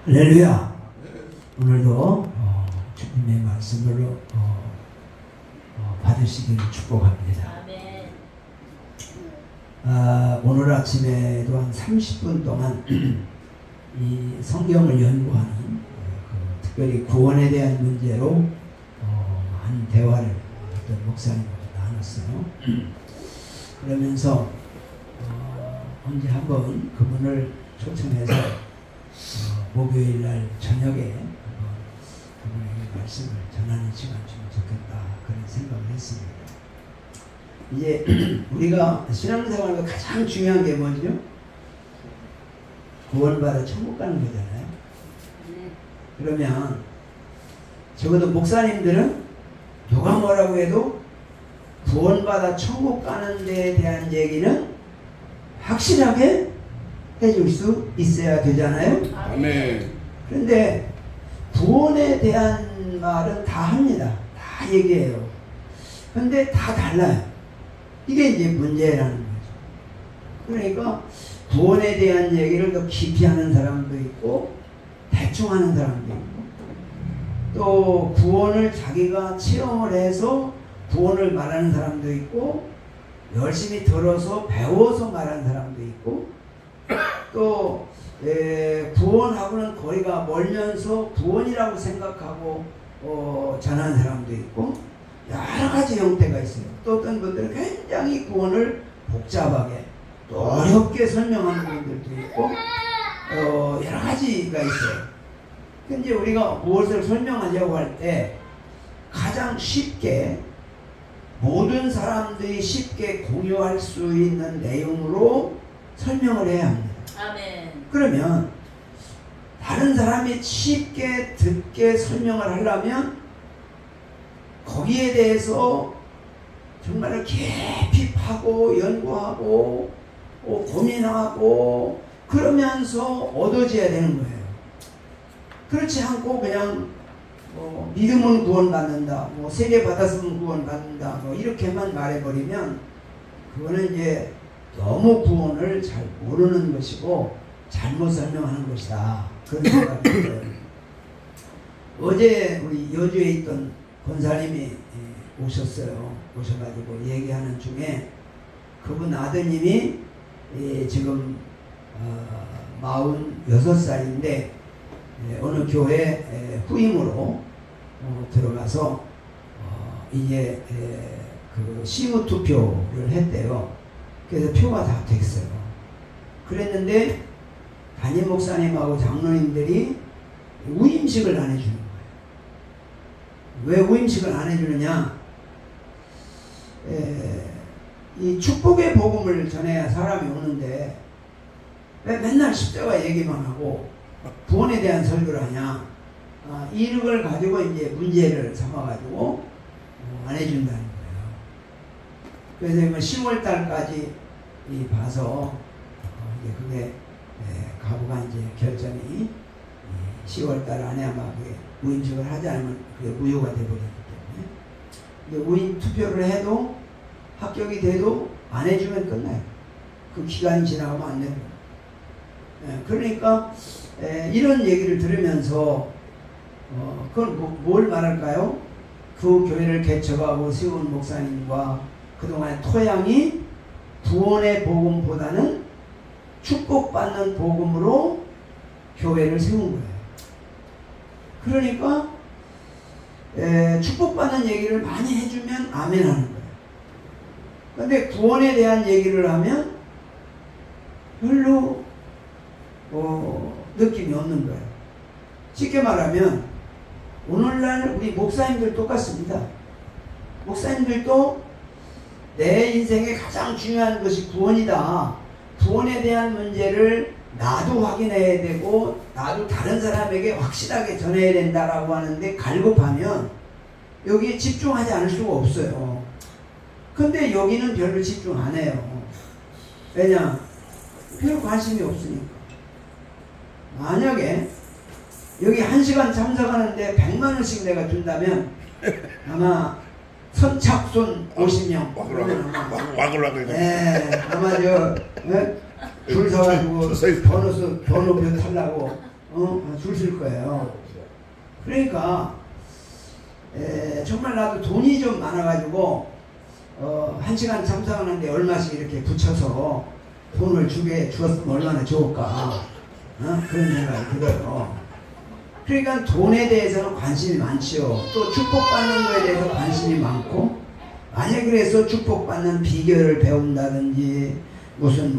할렐루야. 오늘도 주님의 말씀으로 받으시기를 축복합니다. 오늘 아침에도 한 30분 동안 이 성경을 연구하는 특별히 구원에 대한 문제로 한 대화를 어떤 목사님과 나눴어요. 그러면서 언제 한번 그분을 초청해서 목요일날 저녁에 그분에게 말씀을 전하는 시간 주면 좋겠다, 그런 생각을 했습니다. 이제 우리가 신앙생활에서 가장 중요한 게 뭐죠? 구원받아 천국 가는 거잖아요. 그러면 적어도 목사님들은 누가 뭐라고 해도 구원받아 천국 가는 데에 대한 얘기는 확실하게 해줄 수 있어야 되잖아요. 아멘. 그런데 구원에 대한 말은 다 합니다. 다 얘기해요. 그런데 다 달라요. 이게 이제 문제라는 거죠. 그러니까 구원에 대한 얘기를 더 깊이 하는 사람도 있고 대충 하는 사람도 있고, 또 구원을 자기가 체험을 해서 구원을 말하는 사람도 있고, 열심히 들어서 배워서 말하는 사람도 있고, 또 구원하고는 거리가 멀면서 구원이라고 생각하고 전하는 사람도 있고, 여러 가지 형태가 있어요. 또 어떤 분들은 굉장히 구원을 복잡하게 또 어렵게 설명하는 분들도 있고, 여러 가지가 있어요. 근데 우리가 무엇을 설명하려고 할 때 가장 쉽게 모든 사람들이 쉽게 공유할 수 있는 내용으로 설명을 해야 합니다. 아멘. 그러면 다른 사람이 쉽게 듣게 설명을 하려면 거기에 대해서 정말 깊이 파고 연구하고 고민하고 그러면서 얻어져야 되는 거예요. 그렇지 않고 그냥 믿으면 구원받는다, 세례 받았으면 구원받는다, 이렇게만 말해버리면 그거는 이제 너무 구원을 잘 모르는 것이고 잘못 설명하는 것이다, 그런 생각이 들어요. 어제 우리 여주에 있던 권사님이 오셨어요. 오셔가지고 얘기하는 중에 그분 아드님이 지금 46살인데 어느 교회 후임으로 들어가서 이제 그 시무 투표를 했대요. 그래서 표가 다 됐어요. 그랬는데 담임 목사님하고 장로님들이 우임식을 안 해주는 거예요. 왜 우임식을 안 해주느냐? 이 축복의 복음을 전해야 사람이 오는데 왜 맨날 십자가 얘기만 하고 구원에 대한 설교를 하냐? 이걸 가지고 이제 문제를 삼아가지고 안 해준다는 거예요. 그래서 10월 달까지 봐서 이제 그게 가부가 이제 결정이 10월 달 안에 아마 그게 우임식을 하지 않으면 그게 무효가 되어버리기 때문에 우임 투표를 해도 합격이 돼도 안 해주면 끝나요. 그 기간이 지나가면 안 되는 거예요. 그러니까 이런 얘기를 들으면서 그건 뭘 말할까요? 그 교회를 개척하고 세운 목사님과 그동안의 토양이 구원의 복음보다는 축복받는 복음으로 교회를 세운 거예요. 그러니까 축복받는 얘기를 많이 해주면 아멘 하는 거예요. 근데 구원에 대한 얘기를 하면 별로 느낌이 없는 거예요. 쉽게 말하면 오늘날 우리 목사님들 똑같습니다. 목사님들도 내 인생에 가장 중요한 것이 구원이다, 구원에 대한 문제를 나도 확인해야 되고 나도 다른 사람에게 확실하게 전해야 된다라고 하는데 갈급하면 여기에 집중하지 않을 수가 없어요. 근데 여기는 별로 집중 안 해요. 왜냐? 별 관심이 없으니까. 만약에 여기 1시간 참석하는데 100만원씩 내가 준다면 아마 선착순 50명. 와글와글. 네, 아마 줄 서가지고 번호표 타려고 줄 설 거예요. 그러니까 정말 나도 돈이 좀 많아가지고 1시간 참석하는데 얼마씩 이렇게 붙여서 돈을 주었으면 얼마나 좋을까. 그런 생각이 들어요. 그러니까 돈에 대해서는 관심이 많지요. 또 축복받는 거에 대해서 관심이 많고, 만약 그래서 축복받는 비결을 배운다든지 무슨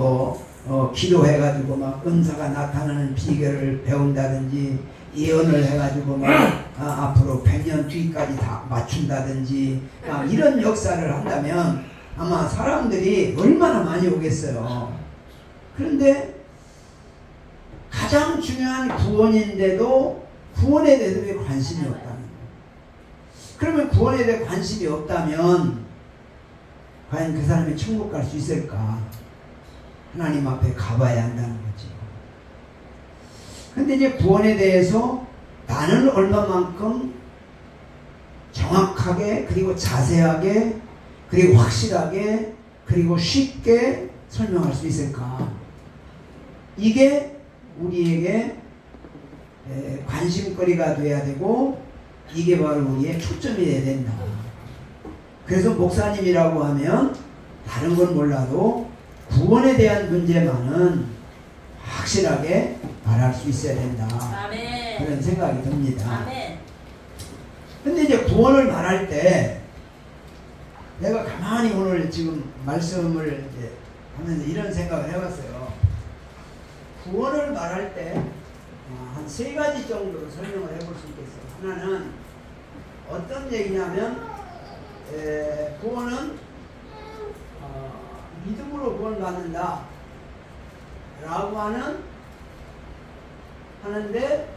기도해가지고 막 은사가 나타나는 비결을 배운다든지 예언을 해가지고 막 앞으로 100년 뒤까지 다 맞춘다든지 이런 역사를 한다면 아마 사람들이 얼마나 많이 오겠어요. 그런데 가장 중요한 구원인데도 구원에 대해서 왜 관심이 없다는 거예요. 그러면 구원에 대해 관심이 없다면 과연 그 사람이 천국 갈 수 있을까? 하나님 앞에 가봐야 한다는 거죠. 근데 이제 구원에 대해서 나는 얼마만큼 정확하게 그리고 자세하게 그리고 확실하게 그리고 쉽게 설명할 수 있을까? 이게 우리에게 관심거리가 돼야 되고 이게 바로 우리의 초점이 돼야 된다. 그래서 목사님이라고 하면 다른 건 몰라도 구원에 대한 문제만은 확실하게 말할 수 있어야 된다. 아멘. 그런 생각이 듭니다. 아멘. 근데 이제 구원을 말할 때 내가 가만히 오늘 지금 말씀을 이제 하면서 이런 생각을 해봤어요. 구원을 말할 때 한 3가지 정도로 설명을 해볼 수 있겠어요. 하나는 어떤 얘기냐면 구원은 믿음으로 구원받는다 라고 하는데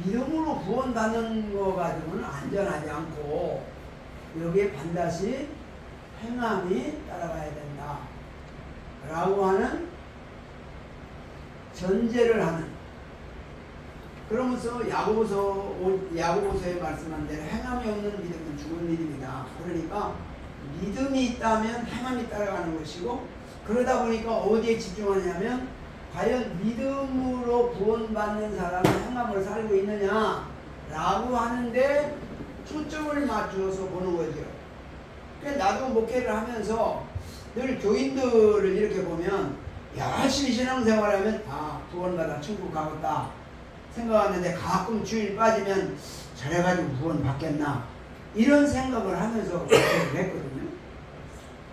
믿음으로 구원받는 거 가지고는 안전하지 않고 여기에 반드시 행함이 따라가야 된다 라고 하는 전제를 하는, 그러면서 야고보서에 말씀한 대로 행함이 없는 믿음은 죽은 믿음이다. 그러니까 믿음이 있다면 행함이 따라가는 것이고, 그러다 보니까 어디에 집중하냐면 과연 믿음으로 구원받는 사람은 행함을 살고 있느냐 라고 하는데 초점을 맞추어서 보는 거죠. 그러니까 나도 목회를 하면서 늘 교인들을 이렇게 보면 열심히 신앙생활하면 구원받아 천국 가겠다 생각하는데 가끔 주일 빠지면 저래가지고 구원 받겠나 이런 생각을 하면서 목회를 했거든요.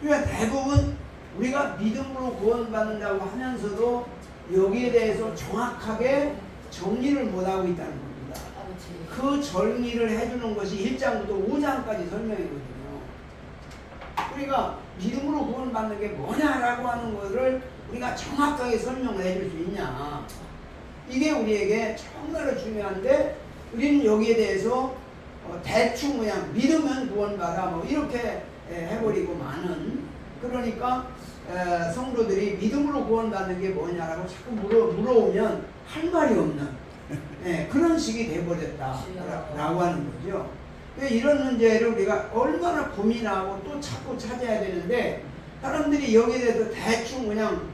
그러니까 대부분 우리가 믿음으로 구원받는다고 하면서도 여기에 대해서 정확하게 정리를 못하고 있다는 겁니다. 그 정리를 해주는 것이 1장부터 5장까지 설명이거든요. 그러니까 믿음으로 구원받는 게 뭐냐라고 하는 것을 우리가 정확하게 설명을 해줄 수 있냐, 이게 우리에게 정말로 중요한데 우리는 여기에 대해서 대충 그냥 믿으면 구원받아 이렇게 해버리고 마는, 그러니까 성도들이 믿음으로 구원받는 게 뭐냐라고 자꾸 물어오면 할 말이 없는 그런 식이 돼버렸다라고 하는 거죠. 이런 문제를 우리가 얼마나 고민하고 또 자꾸 찾아야 되는데 사람들이 여기에 대해서 대충 그냥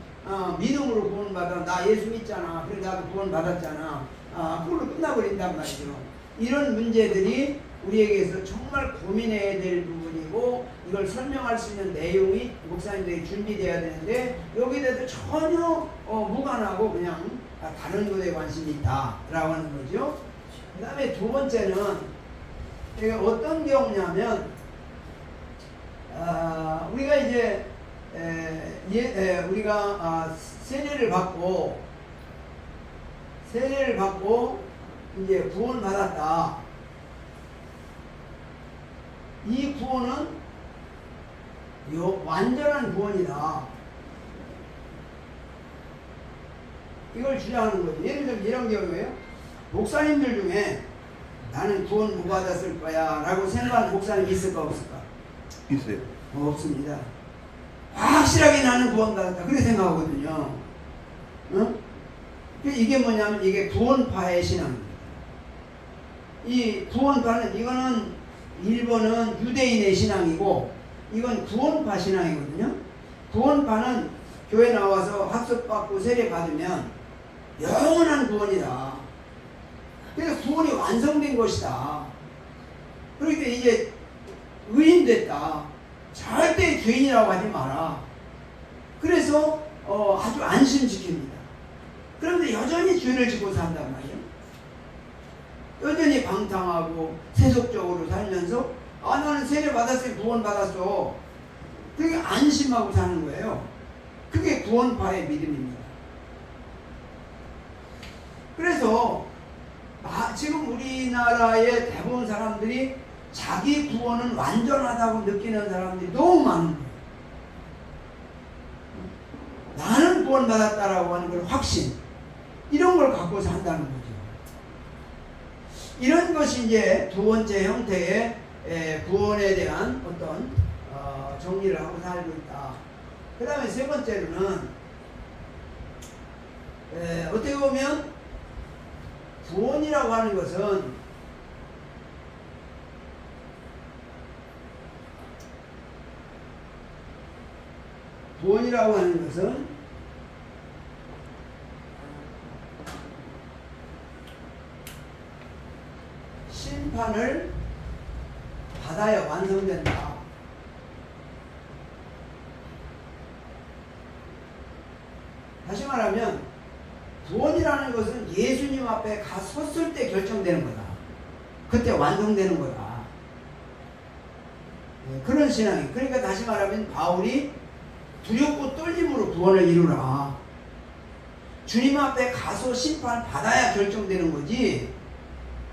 믿음으로 구원받아, 나 예수 믿잖아, 그래 나도 구원받았잖아, 그걸로 끝나버린단 말이죠. 이런 문제들이 우리에게서 정말 고민해야 될 부분이고 이걸 설명할 수 있는 내용이 목사님들이 준비되어야 되는데 여기에 대해서 전혀 무관하고 그냥 다른 것에 관심이 있다라고 하는 거죠. 그 다음에 두 번째는 이게 어떤 경우냐면 우리가 이제 우리가 세례를 받고 이제 구원을 받았다. 이 구원은 완전한 구원이다. 이걸 주장하는 거죠. 예를 들면 이런 경우에요. 목사님들 중에 나는 구원 못 받았을 거야 라고 생각하는 목사님이 있을까 없을까? 있어요. 없습니다. 확실하게 나는 구원받았다 그렇게 생각하거든요. 이게 뭐냐면 이게 구원파의 신앙입니다. 이 구원파는 이거는 일본은 유대인의 신앙이고 이건 구원파 신앙이거든요. 구원파는 교회 나와서 학습받고 세례 받으면 영원한 구원이다. 그래서 구원이 완성된 것이다. 그러니까 이제 의인 됐다. 절대 죄인이라고 하지 마라. 그래서 아주 안심시킵니다. 그런데 여전히 죄를 짓고 산단 말이에요. 여전히 방탕하고 세속적으로 살면서 나는 세례 받았으니 구원 받았어. 그게 안심하고 사는 거예요. 그게 구원파의 믿음입니다. 그래서 지금 우리나라의 대부분 사람들이 자기 구원은 완전하다고 느끼는 사람들이 너무 많은 거예요. 나는 구원받았다라고 하는 걸 확신, 이런 걸 갖고 산다는 거죠. 이런 것이 이제 두 번째 형태의 구원에 대한 어떤 정리를 하고 살고 있다. 그 다음에 세 번째로는 어떻게 보면 구원이라고 하는 것은 심판을 받아야 완성된다. 다시 말하면 구원이라는 것은 예수님 앞에 가 섰을 때 결정되는 거다. 그때 완성되는 거다. 그런 신앙이. 그러니까 다시 말하면 바울이 두렵고 떨림으로 구원을 이루라. 주님 앞에 가서 심판 받아야 결정되는 거지.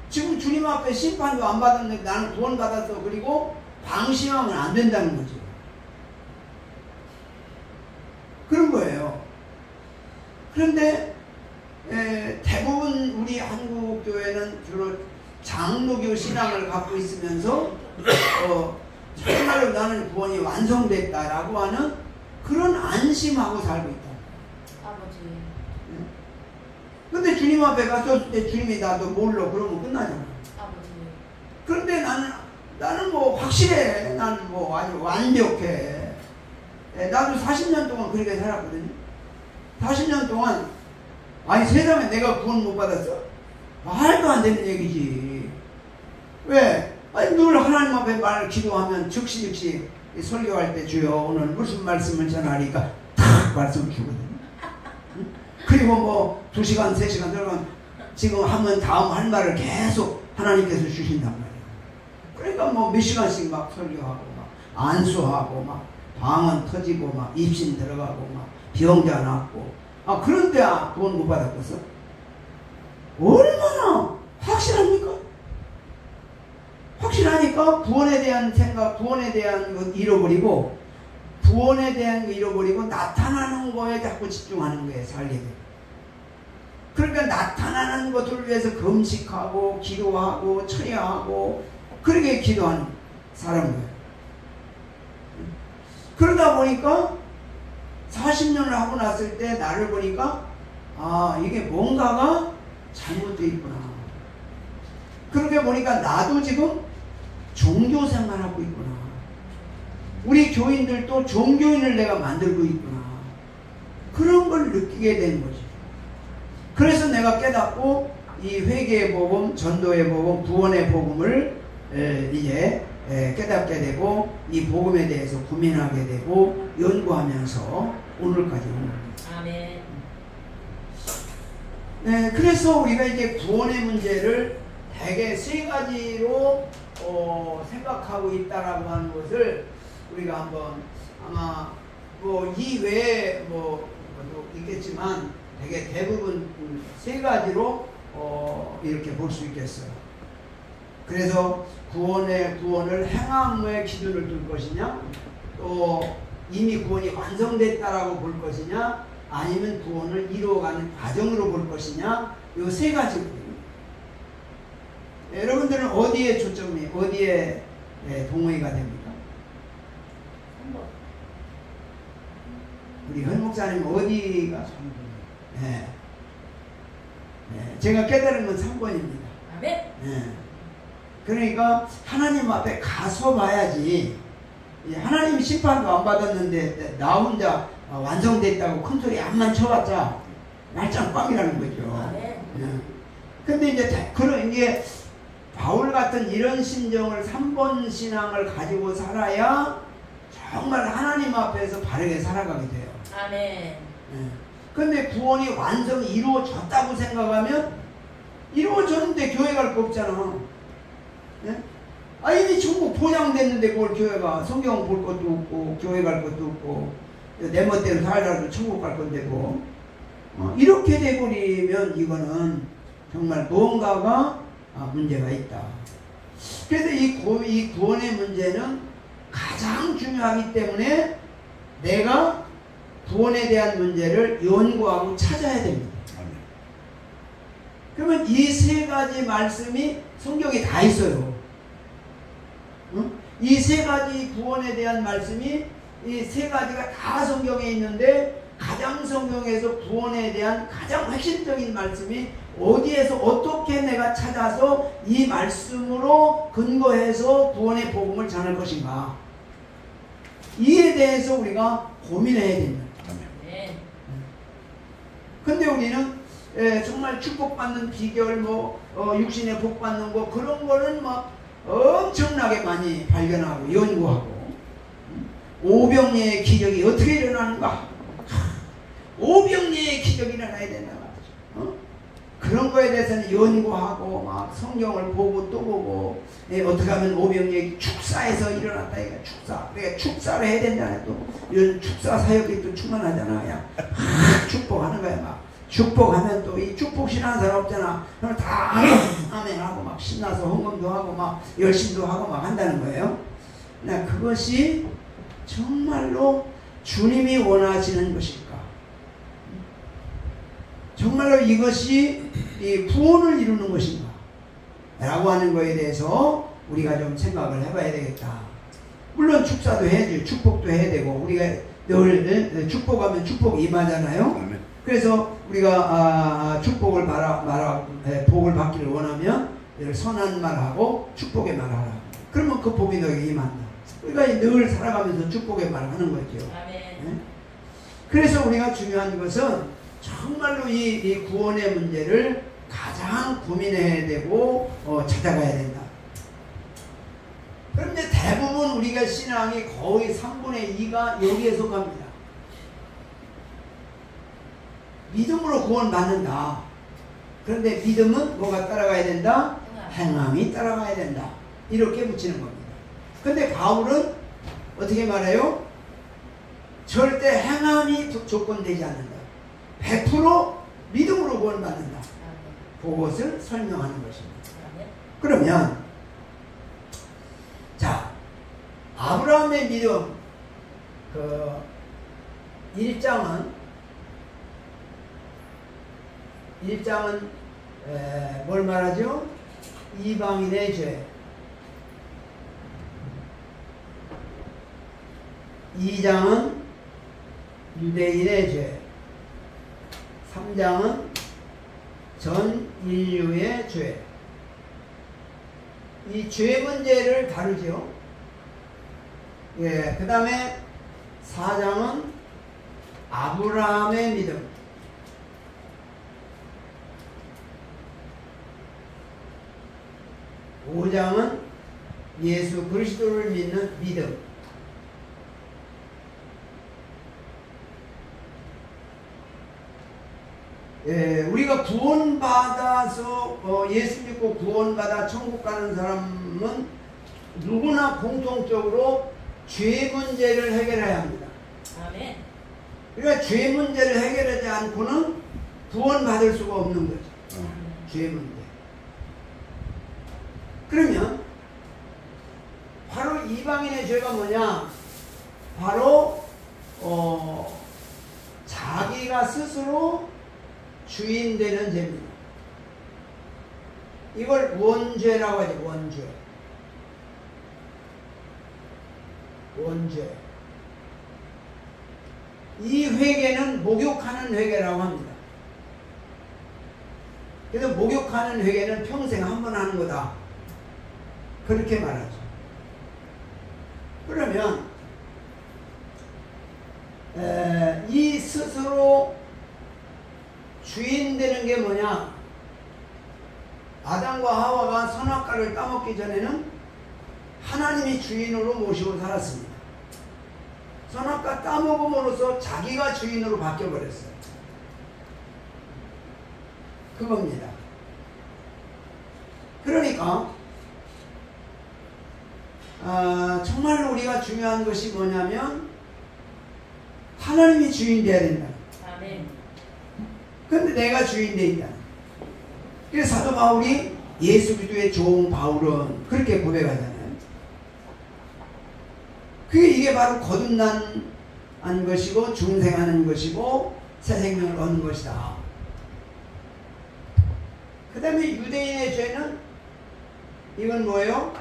지금 주님 앞에 심판도 안 받았는데 나는 구원 받았어. 그리고 방심하면 안 된다는 거죠. 그런 거예요. 그런데 대부분 우리 한국 교회는 주로 장로교 신앙을 갖고 있으면서 정말로 나는 구원이 완성됐다라고 하는 그런 안심하고 살고 있다. 아버지. 근데 주님 앞에 갔을 때 주님이 나도 몰라 그러면 끝나잖아. 아버지. 그런데 나는 뭐 확실해. 나는 뭐 아주 완벽해. 나도 40년 동안 그렇게 살았거든요. 40년 동안 아니 세상에 내가 구원 못 받았어? 말도 안 되는 얘기지. 왜? 아니 늘 하나님 앞에 기도하면 즉시 설교할 때 주여 오늘 무슨 말씀을 전하니까 탁 말씀 주거든요. 응? 그리고 뭐 2시간 3시간 들어가면 지금 하면 다음 할 말을 계속 하나님께서 주신단 말이에요. 그러니까 뭐 몇 시간씩 막 설교하고 막 안수하고 막 방언 터지고 막 입신 들어가고 막 병자 낫고 그런데 구원 못 받았겠어? 얼마나 확실합니까? 확실하니까 구원에 대한 생각, 구원에 대한 거 잃어버리고 구원에 대한 거 잃어버리고 나타나는 거에 자꾸 집중하는 거예요. 살게 돼. 그러니까 나타나는 것들을 위해서 금식하고 기도하고 처리하고 그렇게 기도하는 사람이에요. 그러다 보니까 40년을 하고 났을 때 나를 보니까 이게 뭔가가 잘못되어 있구나. 그렇게 보니까 나도 지금 종교 생활하고 있구나. 우리 교인들도 종교인을 내가 만들고 있구나. 그런 걸 느끼게 되는 거죠. 그래서 내가 깨닫고 이 회개의 복음, 전도의 복음, 구원의 복음을 이제 깨닫게 되고 이 복음에 대해서 고민하게 되고 연구하면서 오늘까지 온 겁니다. 아멘. 네, 그래서 우리가 이제 구원의 문제를 대개 세 가지로 생각하고 있다라고 하는 것을 우리가 한번 아마 뭐 이 외에 뭐도 있겠지만 되게 대부분 세 가지로 이렇게 볼 수 있겠어요. 그래서 구원을 행함의 기준을 둘 것이냐, 또 이미 구원이 완성됐다라고 볼 것이냐, 아니면 구원을 이루어가는 과정으로 볼 것이냐, 이 세 가지거든요. 여러분들은 어디에 초점이, 어디에 동의가 됩니까? 3번. 우리 현 목사님 어디가? 네. 제가 깨달은 건 3번입니다. 아멘. 그러니까 하나님 앞에 가서 봐야지. 하나님 심판도 안 받았는데 나 혼자 완성됐다고 큰소리 암만 쳐봤자 말짱꽝이라는 거죠. 아멘. 예. 근데 이제 그런 이게 바울 같은 이런 심정을 3번 신앙을 가지고 살아야 정말 하나님 앞에서 바르게 살아가게 돼요. 아멘. 예. 근데 구원이 완전히 이루어졌다고 생각하면 이루어졌는데 교회 갈 거 없잖아. 예? 아, 이미 전부 보장됐는데 뭘 교회가 성경 볼 것도 없고 교회 갈 것도 없고 내 멋대로 살다가도 천국 갈 건데 뭐 이렇게 돼버리면 이거는 정말 무언가가 문제가 있다. 그래서 이 구원의 문제는 가장 중요하기 때문에 내가 구원에 대한 문제를 연구하고 찾아야 됩니다. 그러면 이 세 가지 말씀이 성경에 다 있어요. 이 세 가지 구원에 대한 말씀이 이 세 가지가 다 성경에 있는데 가장 성경에서 구원에 대한 가장 핵심적인 말씀이 어디에서 어떻게 내가 찾아서 이 말씀으로 근거해서 구원의 복음을 전할 것인가, 이에 대해서 우리가 고민해야 됩니다. 네. 근데 우리는 정말 축복받는 비결, 육신의 복 받는 거, 그런 거는 막 엄청나게 많이 발견하고 연구하고, 오병이의 기적이 어떻게 일어나는가, 오병이의 기적이 일어나야 된다 말이죠. 그런 거에 대해서는 연구하고 막 성경을 보고 또 보고, 어떻게 하면 오병이의 축사에서 일어났다, 이거 축사, 그러니까 축사를 해야 된다. 또 이런 축사 사역이 또 충만하잖아. 야, 축복하는 거야. 막 축복하면 또 이 축복 신하는 사람 없잖아. 그럼 다 아멘하고 막 신나서 헌금도 하고 막 열심도 하고 막 한다는 거예요. 나 그것이 정말로 주님이 원하시는 것일까? 정말로 이것이 이 구원을 이루는 것인가? 라고 하는 것에 대해서 우리가 좀 생각을 해봐야 되겠다. 물론 축사도 해야지, 축복도 해야 되고, 우리가 늘 축복하면 축복이 임하잖아요. 그래서 우리가 축복을 복을 받기를 원하면 늘 선한 말하고 축복의 말을 하라. 그러면 그 복이 너에게 임한다. 우리가 늘 살아가면서 축복의 말을 하는 거죠. 아멘. 그래서 우리가 중요한 것은 정말로 이 구원의 문제를 가장 고민해야 되고 찾아가야 된다. 그런데 대부분 우리가 신앙이 거의 3분의 2가 여기에 속합니다. 믿음으로 구원받는다. 그런데 믿음은 뭐가 따라가야 된다? 행함이 따라가야 된다. 이렇게 붙이는 겁니다. 근데 바울은 어떻게 말해요? 절대 행함이 조건되지 않는다. 100% 믿음으로 구원받는다. 그것을 설명하는 것입니다. 그러면 자, 아브라함의 믿음 그 1장은 뭘 말하죠? 이방인의 죄. 2장은 유대인의 죄. 3장은 전 인류의 죄. 이 죄 문제를 다루죠. 그 다음에 4장은 아브라함의 믿음. 5장은 예수 그리스도를 믿는 믿음. 우리가 구원받아서 예수 믿고 구원받아 천국 가는 사람은 누구나 공통적으로 죄 문제를 해결해야 합니다. 아멘. 그러니까 죄 문제를 해결하지 않고는 구원받을 수가 없는 거죠. 죄 문제. 그러면 바로 이방인의 죄가 뭐냐? 바로 자기가 스스로 주인 되는 죄입니다. 이걸 원죄라고 하죠. 원죄. 이 회개는 목욕하는 회개라고 합니다. 그래서 목욕하는 회개는 평생 한 번 하는 거다. 그렇게 말하죠. 그러면 이 스스로 주인 되는 게 뭐냐? 아담과 하와가 선악과를 따먹기 전에는 하나님이 주인으로 모시고 살았습니다. 선악과 따먹음으로써 자기가 주인으로 바뀌어버렸어요. 그겁니다. 그러니까 정말로 우리가 중요한 것이 뭐냐면 하나님이 주인 되어야 된다. 아멘. 근데 내가 주인 되어 있다. 그래서 사도 바울이 예수 그리스도의 좋은 바울은 그렇게 고백하잖아요. 이게 바로 거듭난 것이고 중생하는 것이고 새 생명을 얻는 것이다. 그 다음에 유대인의 죄는 이건 뭐예요?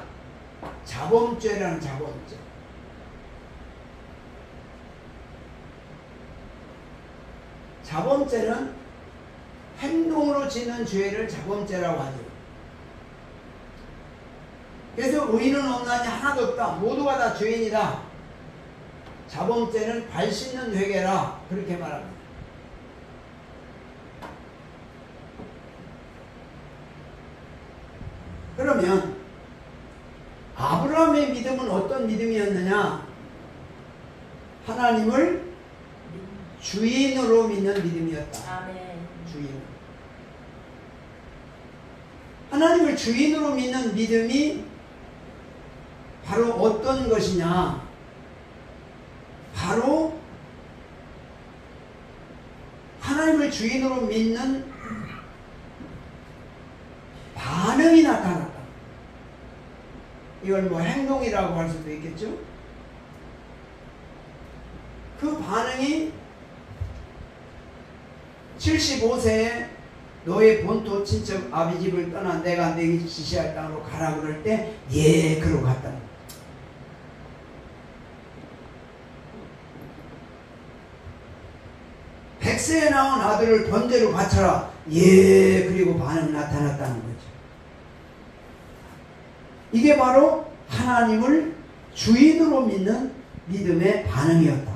자범죄라는 자범죄. 자범죄는 행동으로 짓는 죄를 자범죄라고 하죠. 그래서 의인은 없나니 하나도 없다. 모두가 다 죄인이다. 자범죄는 발 씻는 회개라. 그렇게 말합니다. 그러면 아브라함의 믿음은 어떤 믿음이었느냐? 하나님을 주인으로 믿는 믿음이었다. 아멘. 주인. 하나님을 주인으로 믿는 믿음이 바로 어떤 것이냐? 바로 하나님을 주인으로 믿는 반응이 나타났다. 이걸 뭐 행동이라고 할 수도 있겠죠? 그 반응이 75세에 너의 본토 친척 아비집을 떠나 내가 내게 지시할 땅으로 가라 그럴 때 예 그러고 갔다. 100세에 나온 아들을 번제로 바쳐라. 예 그리고 반응 나타났다는 거죠. 이게 바로 하나님을 주인으로 믿는 믿음의 반응이었다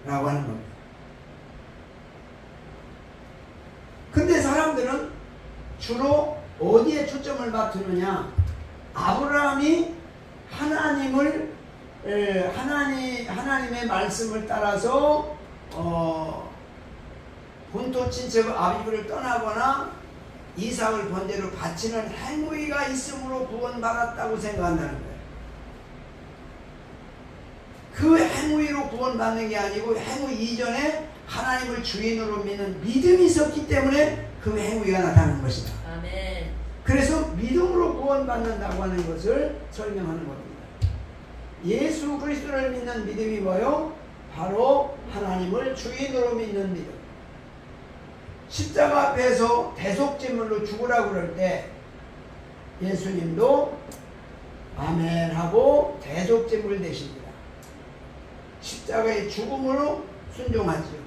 라고 하는 겁니다. 근데 사람들은 주로 어디에 초점을 맞추느냐? 아브라함이 하나님의 말씀을 따라서 본토 친척 아비집을 떠나거나 이삭을 번제로 바치는 행위가 있음으로 구원받았다고 생각한다는 거예요. 그 행위로 구원받는 게 아니고 행위 이전에 하나님을 주인으로 믿는 믿음이 있었기 때문에 그 행위가 나타나는 것이다. 아멘. 그래서 믿음으로 구원받는다고 하는 것을 설명하는 겁니다. 예수 그리스도를 믿는 믿음이 뭐요? 바로 하나님을 주인으로 믿는 믿음. 십자가 앞에서 대속제물로 죽으라고 그럴 때 예수님도 아멘 하고 대속제물 되십니다. 십자가의 죽음으로 순종하죠.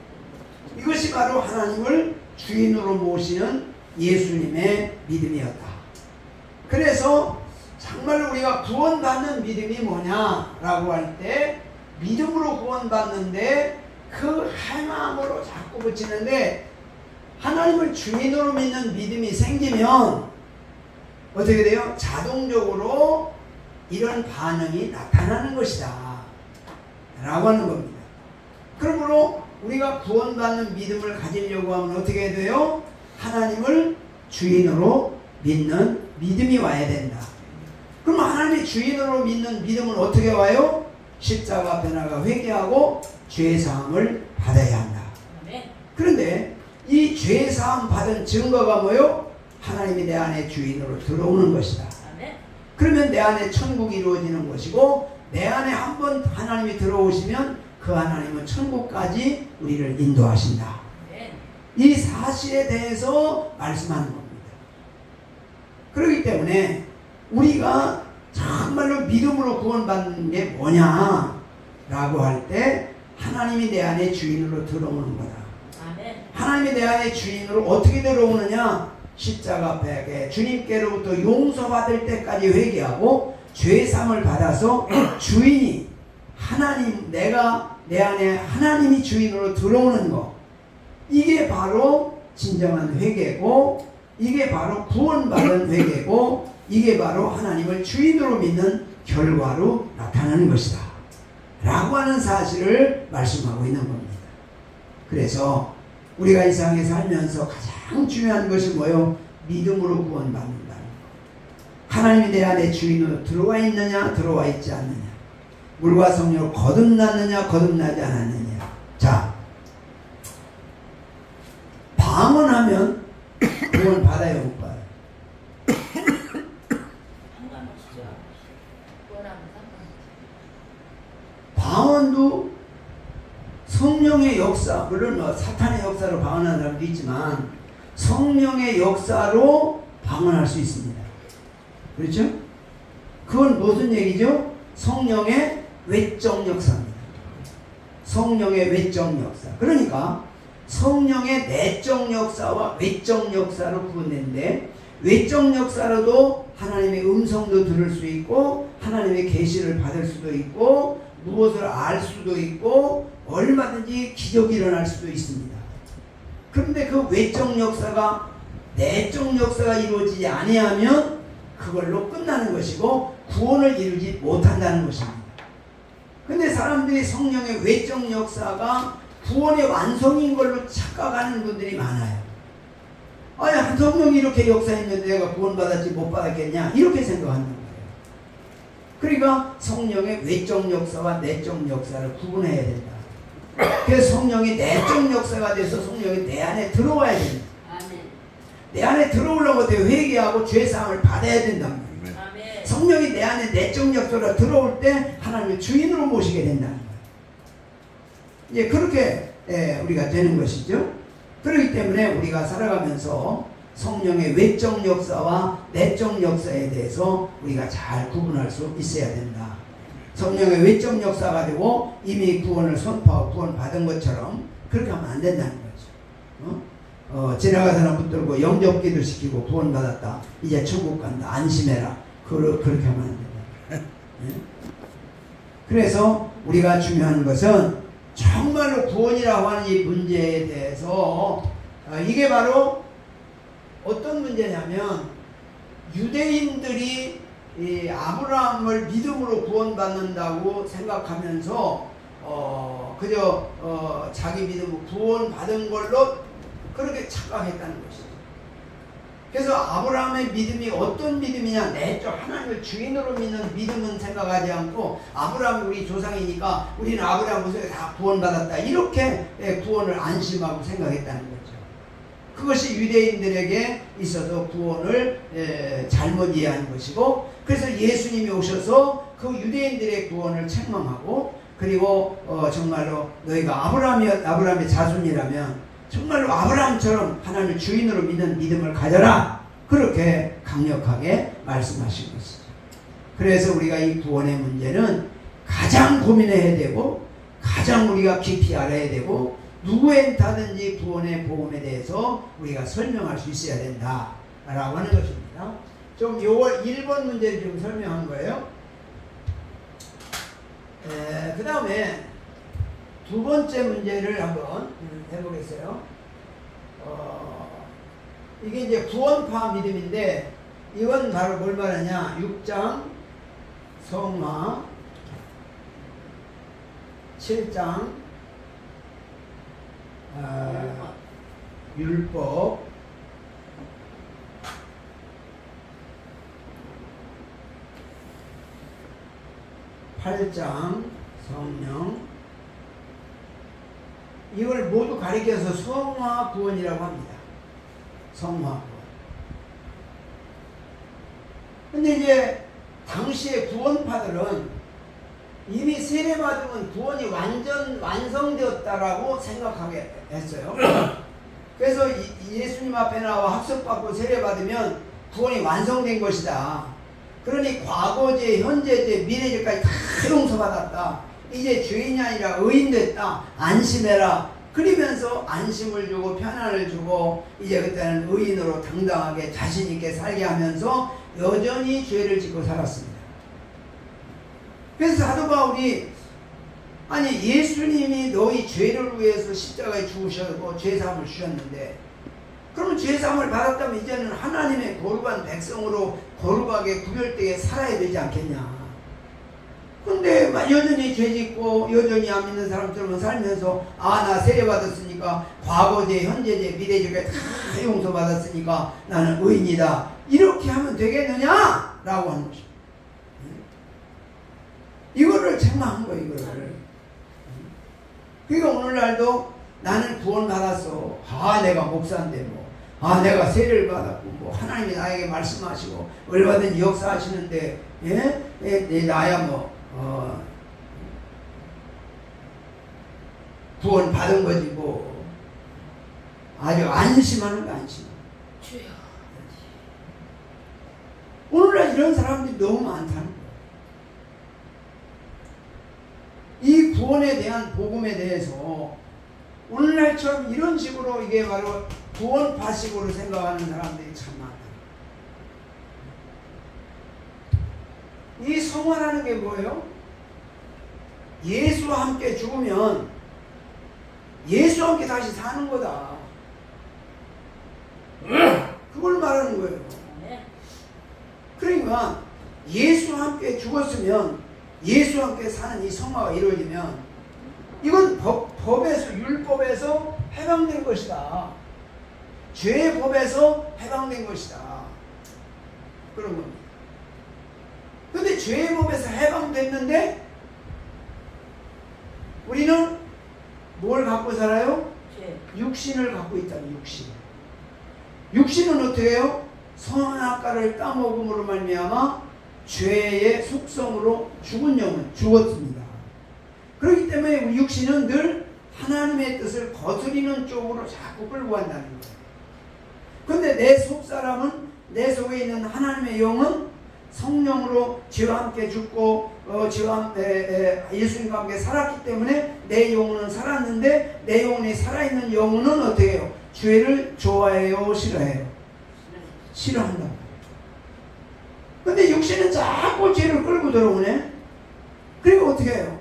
이것이 바로 하나님을 주인으로 모시는 예수님의 믿음이었다. 그래서 정말로 우리가 구원받는 믿음이 뭐냐라고 할 때 믿음으로 구원받는데 그 행함으로 자꾸 붙이는데 하나님을 주인으로 믿는 믿음이 생기면 어떻게 돼요? 자동적으로 이런 반응이 나타나는 것이다 라고 하는 겁니다. 그러므로 우리가 구원받는 믿음을 가지려고 하면 어떻게 돼요? 하나님을 주인으로 믿는 믿음이 와야 된다. 그럼 하나님의 주인으로 믿는 믿음은 어떻게 와요? 십자가 앞에 나가 회개하고 죄사함을 받아야 한다. 그런데 이 죄사함 받은 증거가 뭐요? 하나님이 내 안에 주인으로 들어오는 것이다. 그러면 내 안에 천국이 이루어지는 것이고 내 안에 한번 하나님이 들어오시면 그 하나님은 천국까지 우리를 인도하신다. 이 사실에 대해서 말씀하는 겁니다. 그렇기 때문에 우리가 정말로 믿음으로 구원받는 게 뭐냐라고 할 때 하나님이 내 안에 주인으로 들어오는 거다. 하나님이 내 안에 주인으로 어떻게 들어오느냐? 십자가 앞에 주님께로부터 용서받을 때까지 회개하고 죄사함을 받아서 주인이 하나님, 내가 내 안에 하나님이 주인으로 들어오는 거, 이게 바로 진정한 회개고, 이게 바로 구원받은 회개고, 이게 바로 하나님을 주인으로 믿는 결과로 나타나는 것이다 라고 하는 사실을 말씀하고 있는 겁니다. 그래서 우리가 이 세상에 살면서 가장 중요한 것이 뭐요? 믿음으로 구원받는다는 것. 하나님이 내 안에 주인으로 들어와 있느냐 들어와 있지 않느냐, 물과 성령으로 거듭났느냐 거듭나지 않았느냐. 자, 방언하면 구원 받아요 못 받아요? 상관없죠. 원하면 상관없죠. 방언도 성령의 역사, 물론 사탄의 역사로 방언하는 사람도 있지만 성령의 역사로 방언할 수 있습니다. 그렇죠? 그건 무슨 얘기죠? 성령의 외적 역사입니다. 성령의 외적 역사. 그러니까 성령의 내적 역사와 외적 역사로 구분되는데, 외적 역사로도 하나님의 음성도 들을 수 있고 하나님의 계시를 받을 수도 있고 무엇을 알 수도 있고 얼마든지 기적이 일어날 수도 있습니다. 그런데 그 외적 역사가 내적 역사가 이루어지지 아니하면 그걸로 끝나는 것이고 구원을 이루지 못한다는 것입니다. 근데 사람들이 성령의 외적 역사가 구원의 완성인 걸로 착각하는 분들이 많아요. 아니, 성령이 이렇게 역사했는데 내가 구원받았지 못 받았겠냐, 이렇게 생각하는 거예요. 그러니까 성령의 외적 역사와 내적 역사를 구분해야 된다. 그래서 성령이 내적 역사가 돼서 성령이 내 안에 들어와야 된다. 아멘. 내 안에 들어오려고 회개하고 죄사함을 받아야 된답니다. 아멘. 성령이 내 안에 내적 역사로 들어올 때 하나님의 주인으로 모시게 된다는 거예요. 이제 그렇게 우리가 되는 것이죠. 그렇기 때문에 우리가 살아가면서 성령의 외적 역사와 내적 역사에 대해서 우리가 잘 구분할 수 있어야 된다. 성령의 외적 역사가 되고 이미 구원을 선포하고 구원 받은 것처럼 그렇게 하면 안 된다는 거죠. 지나가서는 붙들고 영접기도 시키고 구원 받았다, 이제 천국 간다, 안심해라, 그렇게 하면 안 된다. 그래서 우리가 중요한 것은 정말로 구원이라고 하는 이 문제에 대해서 이게 바로 어떤 문제냐면, 유대인들이 이 아브라함을 믿음으로 구원받는다고 생각하면서 그저 자기 믿음으로 구원받은 걸로 그렇게 착각했다는 것이죠. 그래서 아브라함의 믿음이 어떤 믿음이냐, 내적 하나님을 주인으로 믿는 믿음은 생각하지 않고 아브라함이 우리 조상이니까 우리는 아브라함 모습에 다 구원받았다, 이렇게 구원을 안심하고 생각했다는 거죠. 그것이 유대인들에게 있어서 구원을 잘못 이해한 것이고, 그래서 예수님이 오셔서 그 유대인들의 구원을 책망하고, 그리고 정말로 너희가 아브라함의 자손이라면 정말로 아브라함처럼 하나님을 주인으로 믿는 믿음을 가져라, 그렇게 강력하게 말씀하신 것이죠. 그래서 우리가 이 구원의 문제는 가장 고민해야 되고 가장 우리가 깊이 알아야 되고, 누구한테든지 구원의 복음에 대해서 우리가 설명할 수 있어야 된다라고 하는 것입니다. 좀 요걸 1번 문제를 좀 설명한 거예요. 그 다음에 두 번째 문제를 한번 해보겠어요. 이게 이제 구원파 믿음인데, 이건 바로 뭘 말하냐, 6장 성화, 7장 율법, 8장 성령, 이걸 모두 가리켜서 성화 구원이라고 합니다. 성화 구원. 근데 이제 당시의 구원파들은 이미 세례받으면 구원이 완성되었다라고 생각하게 했어요. 그래서 예수님 앞에 나와 학습받고 세례받으면 구원이 완성된 것이다. 그러니 과거죄, 현재죄, 미래죄까지 다 용서받았다. 이제 죄인이 아니라 의인 됐다. 안심해라. 그러면서 안심을 주고 편안을 주고 이제 그때는 의인으로 당당하게 자신있게 살게 하면서 여전히 죄를 짓고 살았습니다. 그래서 사도 바울이, 아니 예수님이 너희 죄를 위해서 십자가에 죽으셨고 죄사함을 주셨는데 그러면 죄사함을 받았다면 이제는 하나님의 거룩한 백성으로 거룩하게 구별되게 살아야 되지 않겠냐. 근데 여전히 죄짓고 여전히 안 믿는 사람처럼 살면서 나 세례받았으니까 과거제, 현재제, 미래제가 다 용서받았으니까 나는 의인이다. 이렇게 하면 되겠느냐? 라고 하는 것입니다. 이거를 책망한 거예요. 이거를. 그러니까 오늘날도 나는 구원받았어. 내가 목사인데 내가 세례를 받았고 하나님이 나에게 말씀하시고 얼마든지 역사하시는데 나야 구원 받은 거지 아주 안심하는 거 안심. 오늘날 이런 사람들이 너무 많다는 거예요. 이 구원에 대한 복음에 대해서 오늘날처럼 이런 식으로 이게 바로 구원 파식으로 생각하는 사람들이 참 많다. 이 성화라는 게 뭐예요? 예수와 함께 죽으면 예수와 함께 다시 사는 거다. 그걸 말하는 거예요. 그러니까 예수와 함께 죽었으면 예수와 함께 사는 이 성화가 이루어지면 이건 법에서 율법에서 해방된 것이다. 죄의 법에서 해방된 것이다. 그런 겁니다. 근데 죄의 법에서 해방됐는데 우리는 뭘 갖고 살아요? 육신을 갖고 있다는 육신. 육신은 어떻게 해요? 선악과를 따먹음으로 말미암아 죄의 속성으로 죽은 영은 죽었습니다. 그렇기 때문에 우리 육신은 늘 하나님의 뜻을 거스리는 쪽으로 자꾸 끌고 간다는 거예요. 근데 내 속사람은, 내 속에 있는 하나님의 영은 성령으로 죄와 함께 죽고 예수님과 함께 살았기 때문에 내 영혼은 살았는데 내 영혼이 살아있는 영혼은 어떻게 해요? 죄를 좋아해요? 싫어해요? 싫어한다. 근데 육신은 자꾸 죄를 끌고 들어오네. 그리고 어떻게 해요?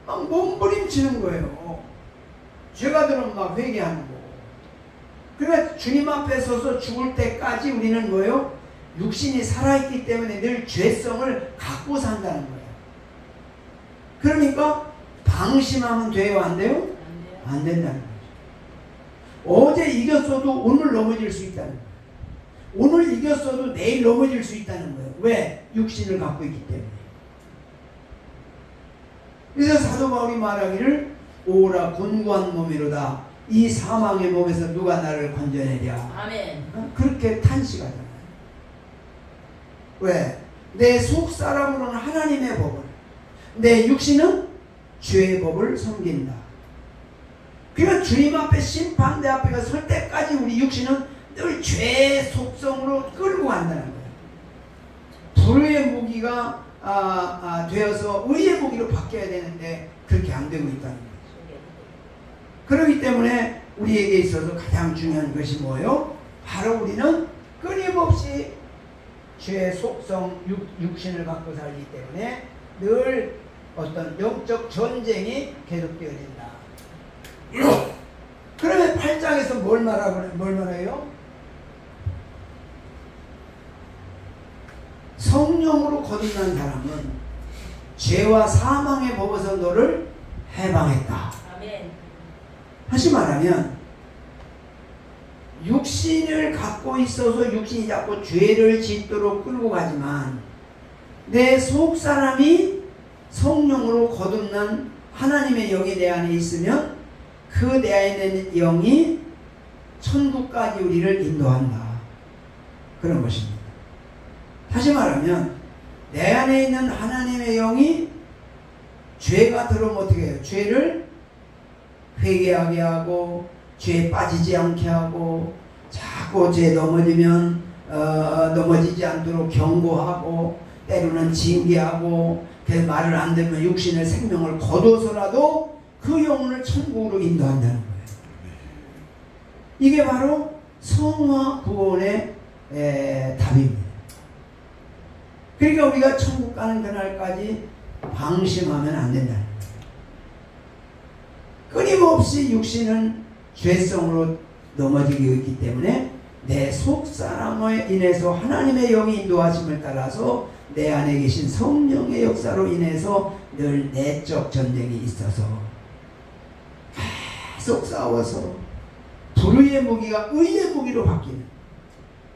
막 몸부림치는 거예요. 죄가 들어오면 막 회개하는 거. 그러니까 주님 앞에 서서 죽을 때까지 우리는 뭐예요? 육신이 살아있기 때문에 늘 죄성을 갖고 산다는 거예요. 그러니까 방심하면 돼요? 안 돼요? 안 된다는 거죠. 어제 이겼어도 오늘 넘어질 수 있다는 거예요. 오늘 이겼어도 내일 넘어질 수 있다는 거예요. 왜? 육신을 갖고 있기 때문에. 그래서 사도 바울이 말하기를 오라 곤고한 몸이로다. 이 사망의 몸에서 누가 나를 건져내랴. 아멘. 그렇게 탄식하잖아요. 왜? 내 속사람으로는 하나님의 법을, 내 육신은 죄의 법을 섬긴다. 그러니까 주님 앞에 심판대 앞에 설 때까지 우리 육신은 늘 죄의 속성으로 끌고 간다는 거예요. 불의의 무기가 되어서 의의 무기로 바뀌어야 되는데 그렇게 안 되고 있다는 거예요. 그렇기 때문에 우리에게 있어서 가장 중요한 것이 뭐예요? 바로 우리는 끊임없이 죄의 속성, 육신을 갖고 살기 때문에 늘 어떤 영적 전쟁이 계속되어진다. 그러면 8장에서 뭘 말해요? 성령으로 거듭난 사람은 죄와 사망의 법에서 너를 해방했다. 아멘. 다시 말하면 육신을 갖고 있어서 육신이 자꾸 죄를 짓도록 끌고 가지만 내 속사람이 성령으로 거듭난 하나님의 영이 내 안에 있으면 그 내 안에 있는 영이 천국까지 우리를 인도한다. 그런 것입니다. 다시 말하면 내 안에 있는 하나님의 영이 죄가 들어오면 어떻게 해요? 죄를 회개하게 하고 죄에 빠지지 않게 하고 자꾸 죄에 넘어지면 넘어지지 않도록 경고하고 때로는 징계하고 그래서 말을 안 듣면 육신의 생명을 거둬서라도 그 영혼을 천국으로 인도한다는 거예요. 이게 바로 성화 구원의 답입니다. 그러니까 우리가 천국 가는 그날까지 방심하면 안 된다는 거예요. 끊임없이 육신은 죄성으로 넘어지고 있기 때문에 내 속사람에 인해서 하나님의 영이 인도하심을 따라서 내 안에 계신 성령의 역사로 인해서 늘 내적 전쟁이 있어서 계속 싸워서 불의의 무기가 의의 무기로 바뀌는,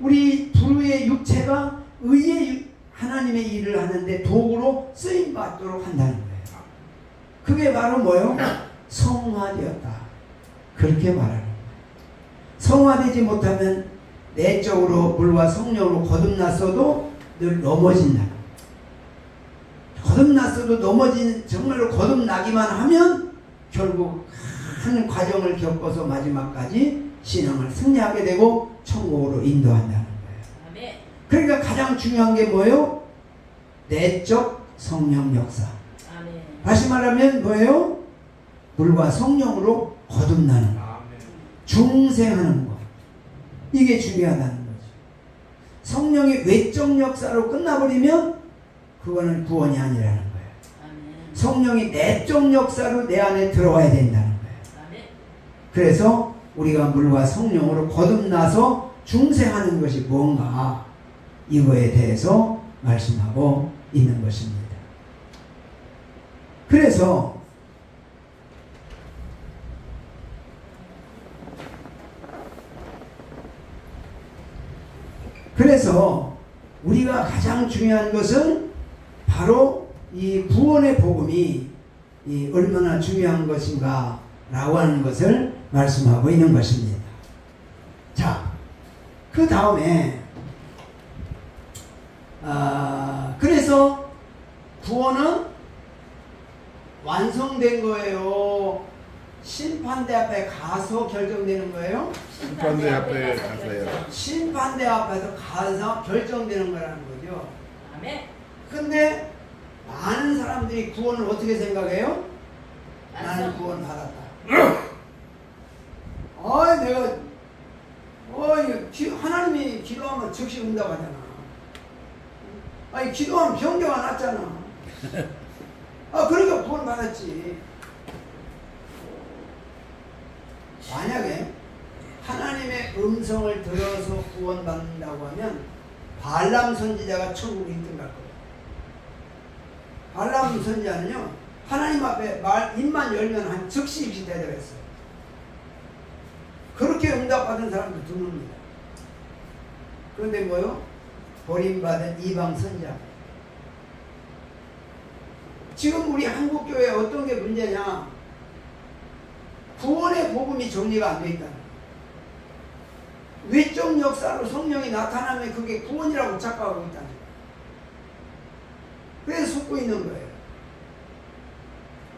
우리 불의의 육체가 의의 하나님의 일을 하는데 도구로 쓰임받도록 한다는 거예요. 그게 바로 뭐예요? 성화되었다. 그렇게 말하는 거예요. 성화되지 못하면 내적으로 물과 성령으로 거듭났어도 늘 넘어진다. 거듭났어도 정말로 거듭나기만 하면 결국 큰 과정을 겪어서 마지막까지 신앙을 승리하게 되고 천국으로 인도한다는 거예요. 아멘. 그러니까 가장 중요한 게 뭐예요? 내적 성령 역사. 아멘. 다시 말하면 뭐예요? 물과 성령으로 거듭나는 거. 중생하는 거. 이게 중요하다는 거죠. 성령이 외적 역사로 끝나버리면 그거는 구원이 아니라는 거예요. 아멘. 성령이 내적 역사로 내 안에 들어와야 된다는 거예요. 아멘. 그래서 우리가 물과 성령으로 거듭나서 중생하는 것이 뭔가 이거에 대해서 말씀하고 있는 것입니다. 그래서 우리가 가장 중요한 것은 바로 이 구원의 복음이 얼마나 중요한 것인가 라고 하는 것을 말씀하고 있는 것입니다. 자, 그 다음에 그래서 구원은 완성된 거예요? 심판대 앞에 가서 결정되는 거예요? 심판대 앞에 가서요. 심판대 앞에서 가서 결정되는 거라는 거죠. 아멘. 근데 많은 사람들이 구원을 어떻게 생각해요? 나는 구원 받았다. 하나님이 기도하면 즉시 응답하잖아. 아니, 기도하면 병자가 낫잖아. 그러니까 구원 받았지. 만약에 하나님의 음성을 들어서 구원받는다고 하면 발람 선지자가 천국에 1등 갈 거예요. 발람 선지자는요, 하나님 앞에 입만 열면 즉시 대답했어요. 그렇게 응답받은 사람도 드뭅니다. 그런데 뭐요? 버림받은 이방 선지자. 지금 우리 한국교회에 어떤 게 문제냐? 구원의 복음이 정리가 안 돼 있다는 거예요. 외적 역사로 성령이 나타나면 그게 구원이라고 착각하고 있다는 거예요. 그래서 속고 있는 거예요.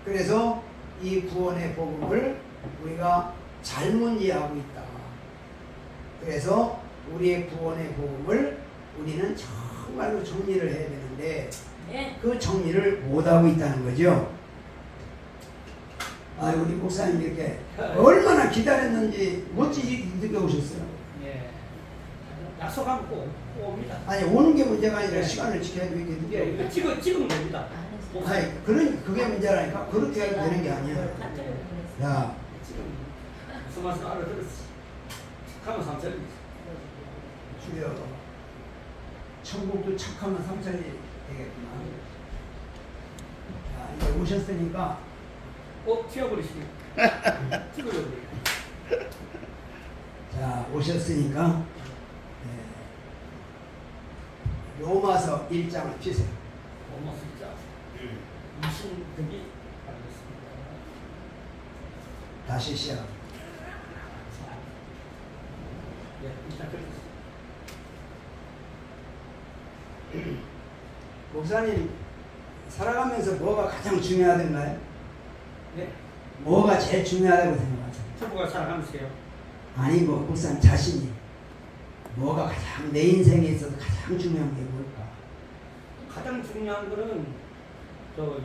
그래서 이 구원의 복음을 우리가 잘못 이해하고 있다. 그래서 우리의 구원의 복음을 우리는 정말로 정리를 해야 되는데 그 정리를 못하고 있다는 거죠. 우리 목사님 이렇게 얼마나 기다렸는지 멋지게 느껴오셨어요. 예. 약속하면 꼭 옵니다. 아니, 오는 게 문제가 아니라 시간을 지켜야 되게 예, 지금 됩니다. 아니, 그게 문제라니까. 그렇게 해도 되는 게 아니야. 야, 지금 무슨 말씀 알아들었지? 착하면 삼천입니다. 주여, 천국도 착하면 3천이 되겠구나. 자, 이제 오셨으니까 튀어버리시네. 찍어버리네. 자, 오셨으니까 로마서 1장을 피세요. 너무 진짜. 20등이 알겠습니다. 다시 시작. 예, 일단 그렇습니다. 목사님, 살아가면서 뭐가 가장 중요하던가요? 네. 뭐가 제일 중요하다고 생각하세요? 초보가 살아가면서요. 아니, 목사님 자신이 뭐가 가장 내 인생에 있어서 가장 중요한 게 뭘까? 가장 중요한 거는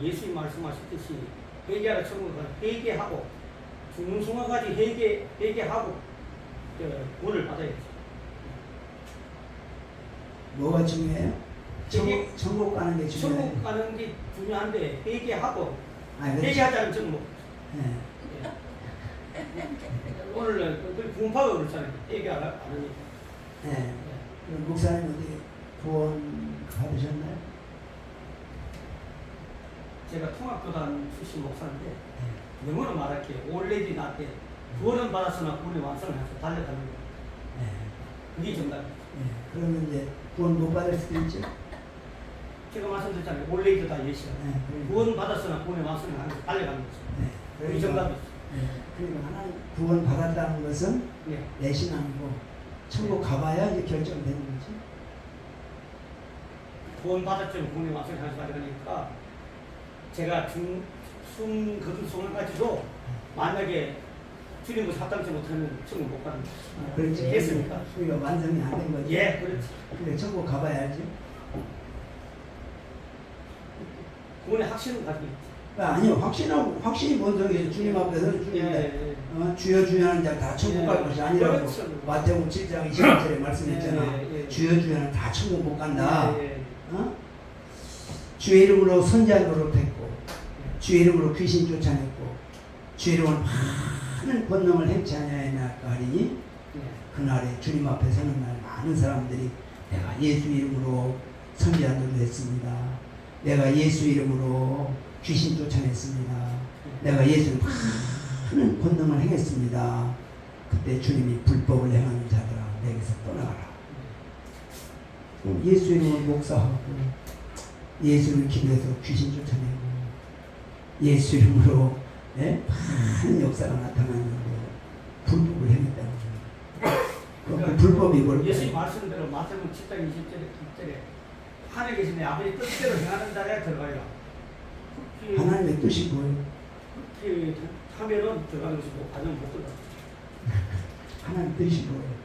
예수님 말씀하셨듯이 회개하라 천국을 회개하고 죽는 순간까지 회개하고 구원을 받아야죠. 뭐가 중요해요? 천국 가는 게 중요해요. 천국 가는 게 중요한데 회개하고 아니, 그렇지. 회개하자는 천국. 네. 오늘 구원파가 그렇잖아요. 얘기 안 하니까. 네. 그럼 목사님 어디 구원 받으셨나요? 제가 통합교단 출신 목사인데 영어로 말할게요. 올레디 나때 구원은 받았으나 구원의 완성을 해서 달려가는 거예요. 네. 그게 정답이에요. 네. 그러면 이제 구원 못 받을 수도 있죠? 제가 말씀드렸잖아요. 올레디다 예시가. 네. 구원 받았으나 구원의 완성을 하면서 달려가는 거죠. 네. 그게 정답이죠. 네. 그러니까 하나님 구원 받았다는 것은 네. 내 신앙이고 천국 가봐야 이제 결정되는 거지. 구원 받았지만 구원의 완성을 하면서 달려가니까 제가 거듭 손을 가지고 만약에 주님을 합당치 못하면 천국 못 가는 거죠. 그렇지. 됐습니까? 우리가 완성이 안 된 거지. 예, 그렇지. 근데 천국 가봐야지. 구원의 확신을 가지고 있지. 아니요. 확신이 뭔 소리예요. 주님 앞에서는 주님인데 주여 주여 하는 자 다 천국 갈 것이 아니라고 그렇죠. 마태복음 7장 21절에 말씀했잖아. 주여 주여는 다 천국 못 간다. 주의 이름으로 선지자 노릇했고 주의 이름으로 귀신 쫓아냈고 주의 이름으로 많은 권능을 행치 아니하였나이까 하리니 그날에 주님 앞에 서는 날 많은 사람들이 내가 예수 이름으로 선지자 노릇했습니다. 내가 예수 이름으로 귀신 쫓아냈습니다. 내가 예수 많은 권능을 행했습니다. 그때 주님이 불법을 행하는 자들아 내게서 떠나가라. 예수 이름으로 목사하고 예수를 기도해서 귀신 쫓아내고 예수 이름으로 많은 역사가 나타나는데 불법을 행했다는 거예요. 그 불법이 뭘까요? 예수님 말씀대로 마태복음 7장 20절에 하늘에 계신 내 아버지 뜻대로 행하는 자리에 들어가라. 하나님의 뜻이 뭐예요? 그렇게 하면은 들어가는 것이고 아니면 못 들어가. 하나님 뜻이 뭐예요?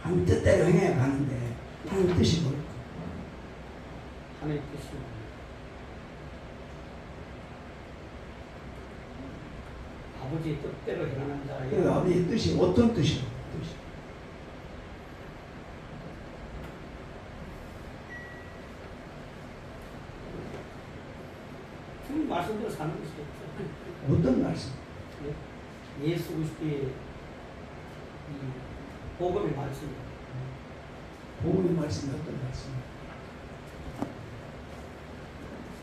하나님 뜻대로 행해야 가는데 하나님 뜻이 뭐예요? 하나님 뜻이 아버지의 뜻대로 행하는 자에 그 아버지의 뜻이 어떤 뜻이에요? 뜻이. 주님 말씀대로 사는 것이죠. 어떤 말씀? 예수 그리스도의 이 복음의 말씀. 복음의 말씀이 어떤 말씀이에요?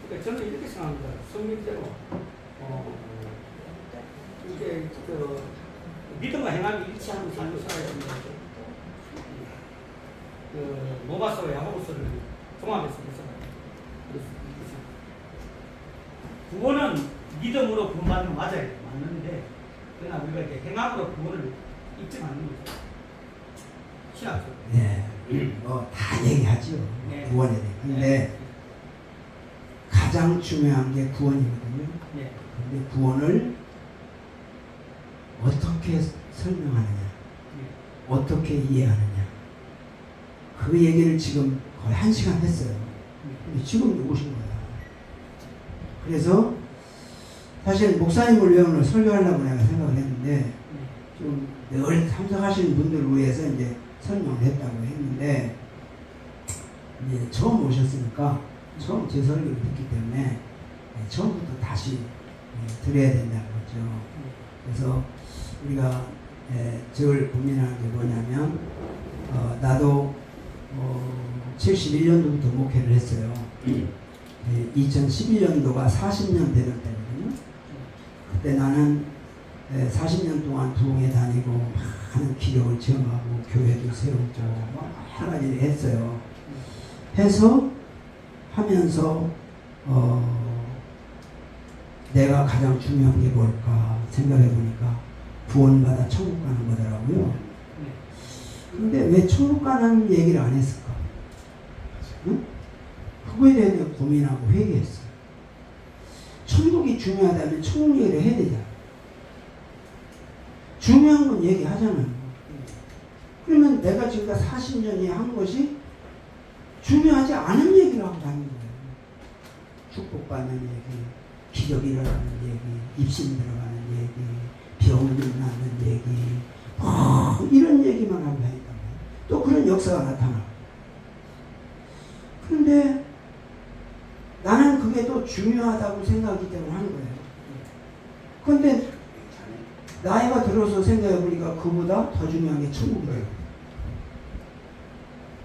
그러니까 저는 이렇게 생각합니다. 성경대로 이게 믿음과 행함이 일치하는 삶을 살아야 됩니다. 로마서와 야고보서를 종합해서 구원은 믿음으로 구원받는 맞아요. 맞는데 그러나 우리가 이제 행함으로 구원을 입증하는 거죠. 신학적으로. 네, 다 얘기하죠. 네. 구원에 대해. 근데 가장 중요한 게 구원이거든요. 네. 근데 구원을 어떻게 설명하느냐, 네. 어떻게 이해하느냐. 그 얘기를 지금 거의 1시간 했어요. 근데 지금 오신 거야. 그래서 사실 목사님을 위해 오늘 설교하려고 내가 생각을 했는데 좀 늘 참석하시는 분들을 위해서 이제 설명을 했다고 했는데 이제 처음 오셨으니까 처음 제 설교를 듣기 때문에 처음부터 다시 드려야 된다는 거죠. 그래서 우리가 늘 고민하는 게 뭐냐면 나도 71년도부터 목회를 했어요. 2011년도가 40년 되던 때거든요. 그때 나는 40년 동안 부흥회 다니고 많은 기록을 체험하고 교회도 세우고 여러 가지를 했어요. 해서 하면서 내가 가장 중요한 게 뭘까 생각해 보니까 구원받아 천국 가는 거더라고요. 근데 왜 천국 가는 얘기를 안 했을까? 응? 그거에 대해 고민하고 회개했어요. 천국이 중요하다면 천국 얘기를 해야 되잖아. 중요한 건 얘기하잖아요. 그러면 내가 지금까지 40년이 한 것이 중요하지 않은 얘기를 하고 다니는 거예요. 축복받는 얘기, 기적이 일어나는 얘기, 입신 들어가는 얘기, 병이 낫는 얘기, 이런 얘기만 하고 다닌단 말이에요. 또 그런 역사가 나타나. 그런데 나는 그게 더 중요하다고 생각하기 때문에 하는 거예요. 그런데 나이가 들어서 생각해보니까 그보다 더 중요한 게 천국이에요.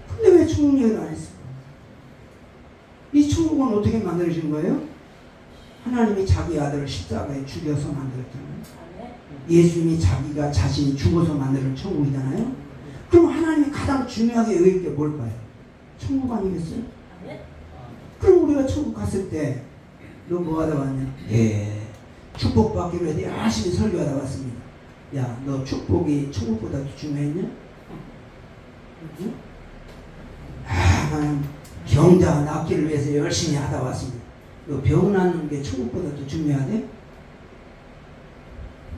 근데 왜 천국 얘기를 안 했을까? 이 천국은 어떻게 만들어진 거예요? 하나님이 자기 아들을 십자가에 죽여서 만들었잖아요. 아멘. 예수님이 자기가 자신이 죽어서 만드는 천국이잖아요. 그럼 하나님이 가장 중요하게 여길 게 뭘까요? 천국 아니겠어요? 아멘. 그럼 우리가 천국 갔을 때 너 뭐 하다 왔냐? 예, 축복받기로 해서 열심히 설교하다 왔습니다. 야, 너 축복이 천국보다 더 중요했냐? 응? 아, 나는 병자 낫기를 위해서 열심히 하다 왔습니다. 너 병 낫는 게 천국보다 더 중요하대?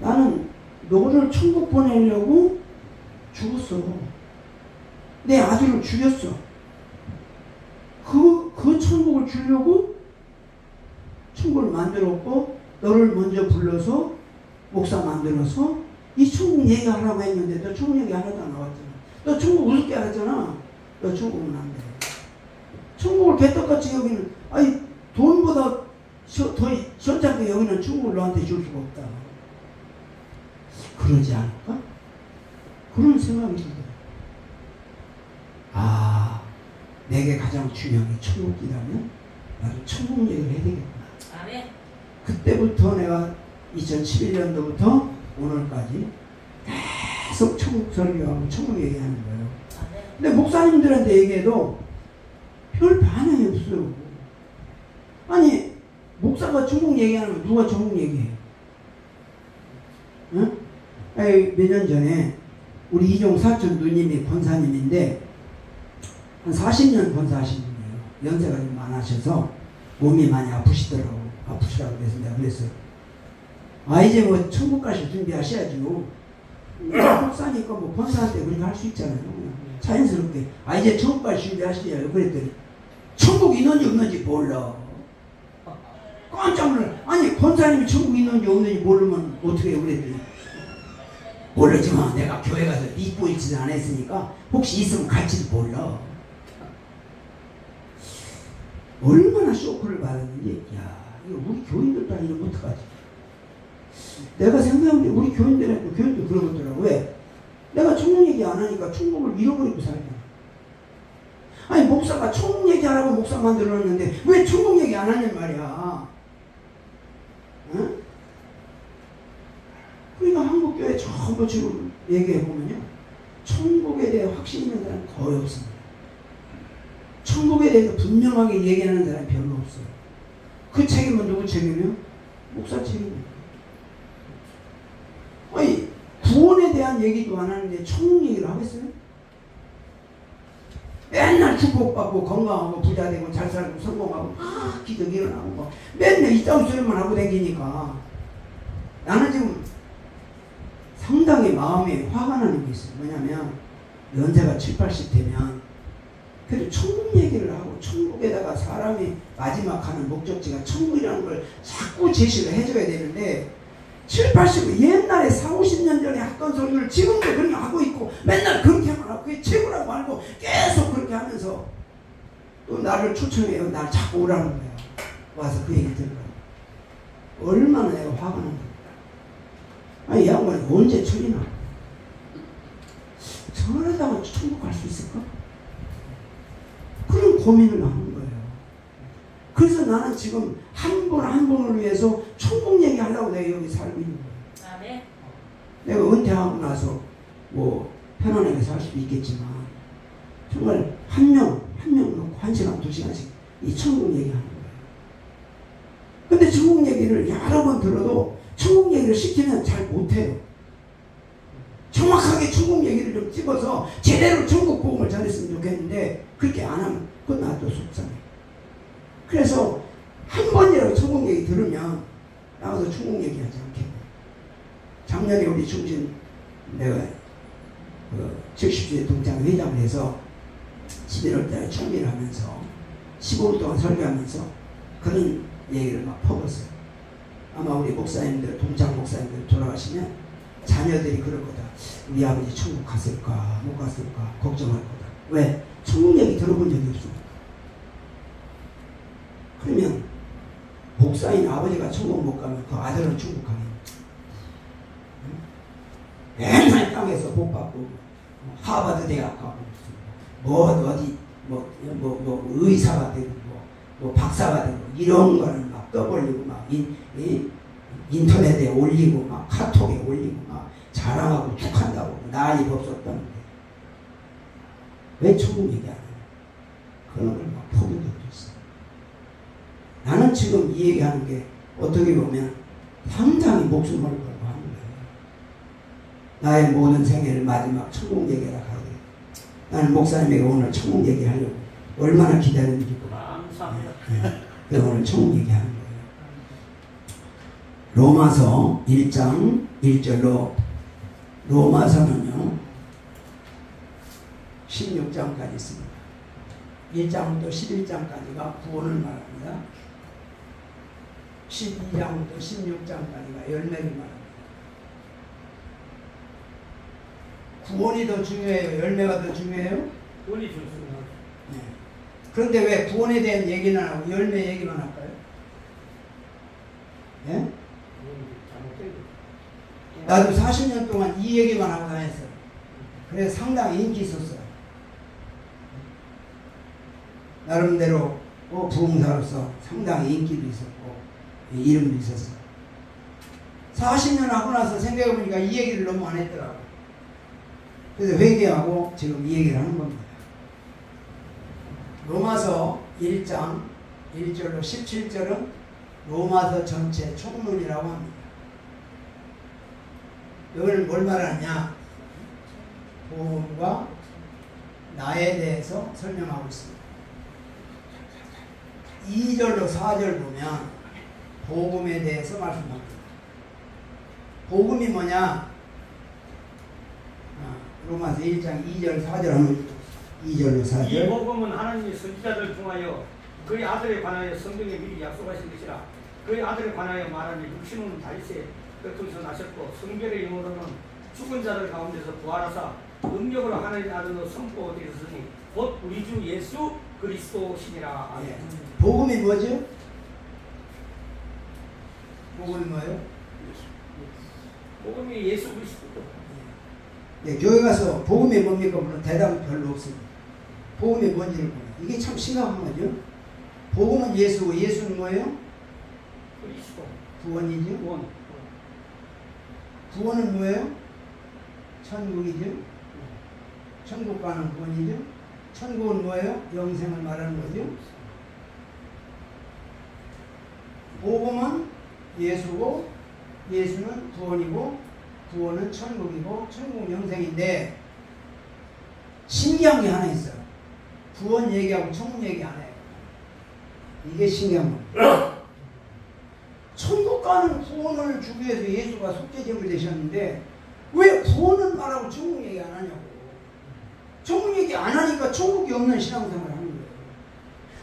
나는 너를 천국 보내려고 죽었어. 내 아들을 죽였어. 그 천국을 주려고 천국을 만들었고, 너를 먼저 불러서 목사 만들어서 이 천국 얘기하라고 했는데 너 천국 얘기 하나도 안 나왔잖아. 너 천국 우습게 하잖아. 너 천국은 안 돼. 천국을 개떡같이 여기는, 아니 돈보다 더 시원찮게 여기는 천국을 너한테 줄 수가 없다. 그러지 않을까? 그런 생각이 들더라. 아, 내게 가장 중요한 게 천국이라면 나도 천국 얘기를 해야 되겠구나. 아멘. 그때부터 내가 2011년도부터 오늘까지 계속 천국 설교하고 천국 얘기하는 거예요. 아멘. 근데 목사님들한테 얘기해도 별 반응이 없어요. 아니, 목사가 천국 얘기하는 거 누가 천국 얘기해요? 응? 몇 년 전에 우리 이종 사촌 누님이 권사님인데 한 40년 권사하신 분이에요. 연세가 좀 많으셔서 몸이 많이 아프시더라고. 아프시라고 그래서 내가 그랬어요. 아, 이제 뭐 천국 가실 준비하셔야죠. 목사니까 뭐 권사한테 우리가 할 수 있잖아요. 자연스럽게. 아, 이제 천국 가실 준비하시냐고 그랬더니 천국 있는지 없는지 몰라. 깜짝 놀라. 아니, 권사님이 천국 있는지 없는지 모르면 어떻게 해요? 그랬더니 모르지만 내가 교회 가서 믿고 있지는 않았으니까 혹시 있으면 갈지도 몰라. 얼마나 쇼크를 받았는지. 야, 이거 우리 교인들도 아니면 어떡하지? 내가 생각해보니 우리 교인도 그런 거더라고. 왜? 내가 천국 얘기 안 하니까 천국을 잃어버리고 살잖아. 아니, 목사가 천국 얘기하라고 목사 만들어놨는데 왜 천국 얘기 안 하냔 말이야. 응? 그러니까 한국교회 전부 지금 얘기해보면요, 천국에 대해 확신 있는 사람은 거의 없습니다. 천국에 대해서 분명하게 얘기하는 사람이 별로 없어요. 그 책임은 누구 책임이요? 목사 책임이에요. 아니, 구원에 대한 얘기도 안 하는데 천국 얘기를 하겠어요? 맨날 축복받고 건강하고 부자되고 잘 살고 성공하고 기도 일어나고 뭐 맨날 이딴 소리만 하고 다니니까 나는 지금 상당히 마음에 화가 나는 게 있어요. 뭐냐면 연세가 7, 80 되면 그래도 천국 얘기를 하고 천국에다가 사람이 마지막 하는 목적지가 천국이라는 걸 자꾸 제시를 해줘야 되는데 7, 80, 옛날에 4, 50년 전에 했던 소리를 지금도 그렇게 하고 있고 맨날 그렇게만 하고 그게 최고라고 알고 계속 그렇게 하면서 또 나를 초청해요. 날 자꾸 오라는 거야. 와서 그 얘기 들으라고. 얼마나 내가 화가 난다. 아니, 이 양반이 언제 철이나? 저러다가 천국 갈 수 있을까? 그런 고민을 하는 거예요. 그래서 나는 지금 한 분 한 분을 위해서 천국 얘기하려고 내가 여기 살고 있는 거예요. 아멘. 내가 은퇴하고 나서 뭐 편안하게 살 수도 있겠지만 정말 한 명 놓고 1시간, 2시간씩 이 천국 얘기하는 거예요. 근데 천국 얘기를 여러 번 들어도 천국 얘기를 시키면 잘 못해요. 정확하게 천국 얘기를 좀 집어서 제대로 천국 복음을 전했으면 좋겠는데 그렇게 안 하면 그건 나도 속상해. 그래서 한 번이라도 천국 얘기 들으면 나가서 천국 얘기하지 않겠네. 작년에 우리 중심 내가 70주의 동창 회장을 해서 11월 달에 총회를 하면서 15일 동안 설교하면서 그런 얘기를 막 퍼붓어요. 아마 우리 목사님들, 동창 목사님들 돌아가시면 자녀들이 그럴 거다. 우리 아버지 천국 갔을까 못 갔을까 걱정할 거다. 왜? 천국 얘기 들어본 적이 없으니까. 그러면 목사인 아버지가 천국 못 가면 그 아들은 천국 가겠냐? 천황에서 복 받고 하버드 대학 가고 뭐 어디 뭐 의사가 되고 뭐 박사가 되고 이런 거는 막 떠벌리고 막 인터넷에 올리고 막 카톡에 올리고 막 자랑하고 툭한다고 난리 없었다는데 왜 천국 얘기 안 해요? 그런 걸 막 포기도 했어. 나는 지금 이 얘기하는 게 어떻게 보면 상당히 목숨을 걸고 하는 거예요. 나의 모든 생애를 마지막 천국 얘기하러 가야 돼. 나는 목사님에게 오늘 천국 얘기하려고 얼마나 기다렸는지 감사합니다. 그래서 오늘 천국 얘기하는 거예요. 로마서 1장 1절로 로마서는요 16장까지 있습니다. 1장부터 11장까지가 구원을 말합니다. 12장부터 16장까지가 열매를 말합니다. 구원이 더 중요해요? 열매가 더 중요해요? 구원이 중요합니다. 네. 그런데 왜 구원에 대한 얘기는 안 하고 열매 얘기만 할까요? 예? 잘못된 거. 나도 40년 동안 이 얘기만 하고 다녔어요. 그래서 상당히 인기 있었어요. 나름대로 부흥사로서 상당히 인기도 있었고 이름도 있었어요. 40년 하고 나서 생각해보니까 이 얘기를 너무 안 했더라고요. 그래서 회개하고 지금 이 얘기를 하는 겁니다. 로마서 1장 1절로 17절은 로마서 전체 총론이라고 합니다. 여기는 뭘 말하냐? 복음과 나에 대해서 설명하고 있습니다. 2절로 4절 보면 복음에 대해서 말씀합니다. 복음이 뭐냐? 로마서 1장 2절 4절 하면 2절로 4절 이 복음은 하나님의 선지자들 중하여 그의 아들에 관하여 성경에 미리 약속하신 것이라. 그의 아들에 관하여 말하니 육신은 다윗의 뼈통에서 나셨고 성결의 영으로는 죽은 자들 가운데서 부활하사 능력으로 하나님의 아들로 선포되었으니 곧 우리 주 예수 그리스도시니라. 예. 복음이 뭐죠? 복음이 뭐예요? 복음이 예수 그리스도. 네, 교회 가서 복음이 뭡니까? 물론 대답은 별로 없습니다. 복음이 뭔지를 몰라요. 이게 참 심각한 거죠. 복음은 예수고 예수는 뭐예요? 그리스도. 구원이죠. 구원. 구원은 뭐예요? 천국이죠. 천국 가는 구원이죠. 천국은 뭐예요? 영생을 말하는 거죠. 복음은 예수고 예수는 구원이고 구원은 천국이고 천국은 영생인데 신기한 게 하나 있어요. 구원 얘기하고 천국 얘기 안 해요. 이게 신기한 겁니다. 천국 가는 구원을 주기 위해서 예수가 속죄제물 되셨는데 왜 구원은 말하고 천국 얘기 안 하냐고. 천국 얘기 안 하니까 천국이 없는 신앙생활을 하는 거예요.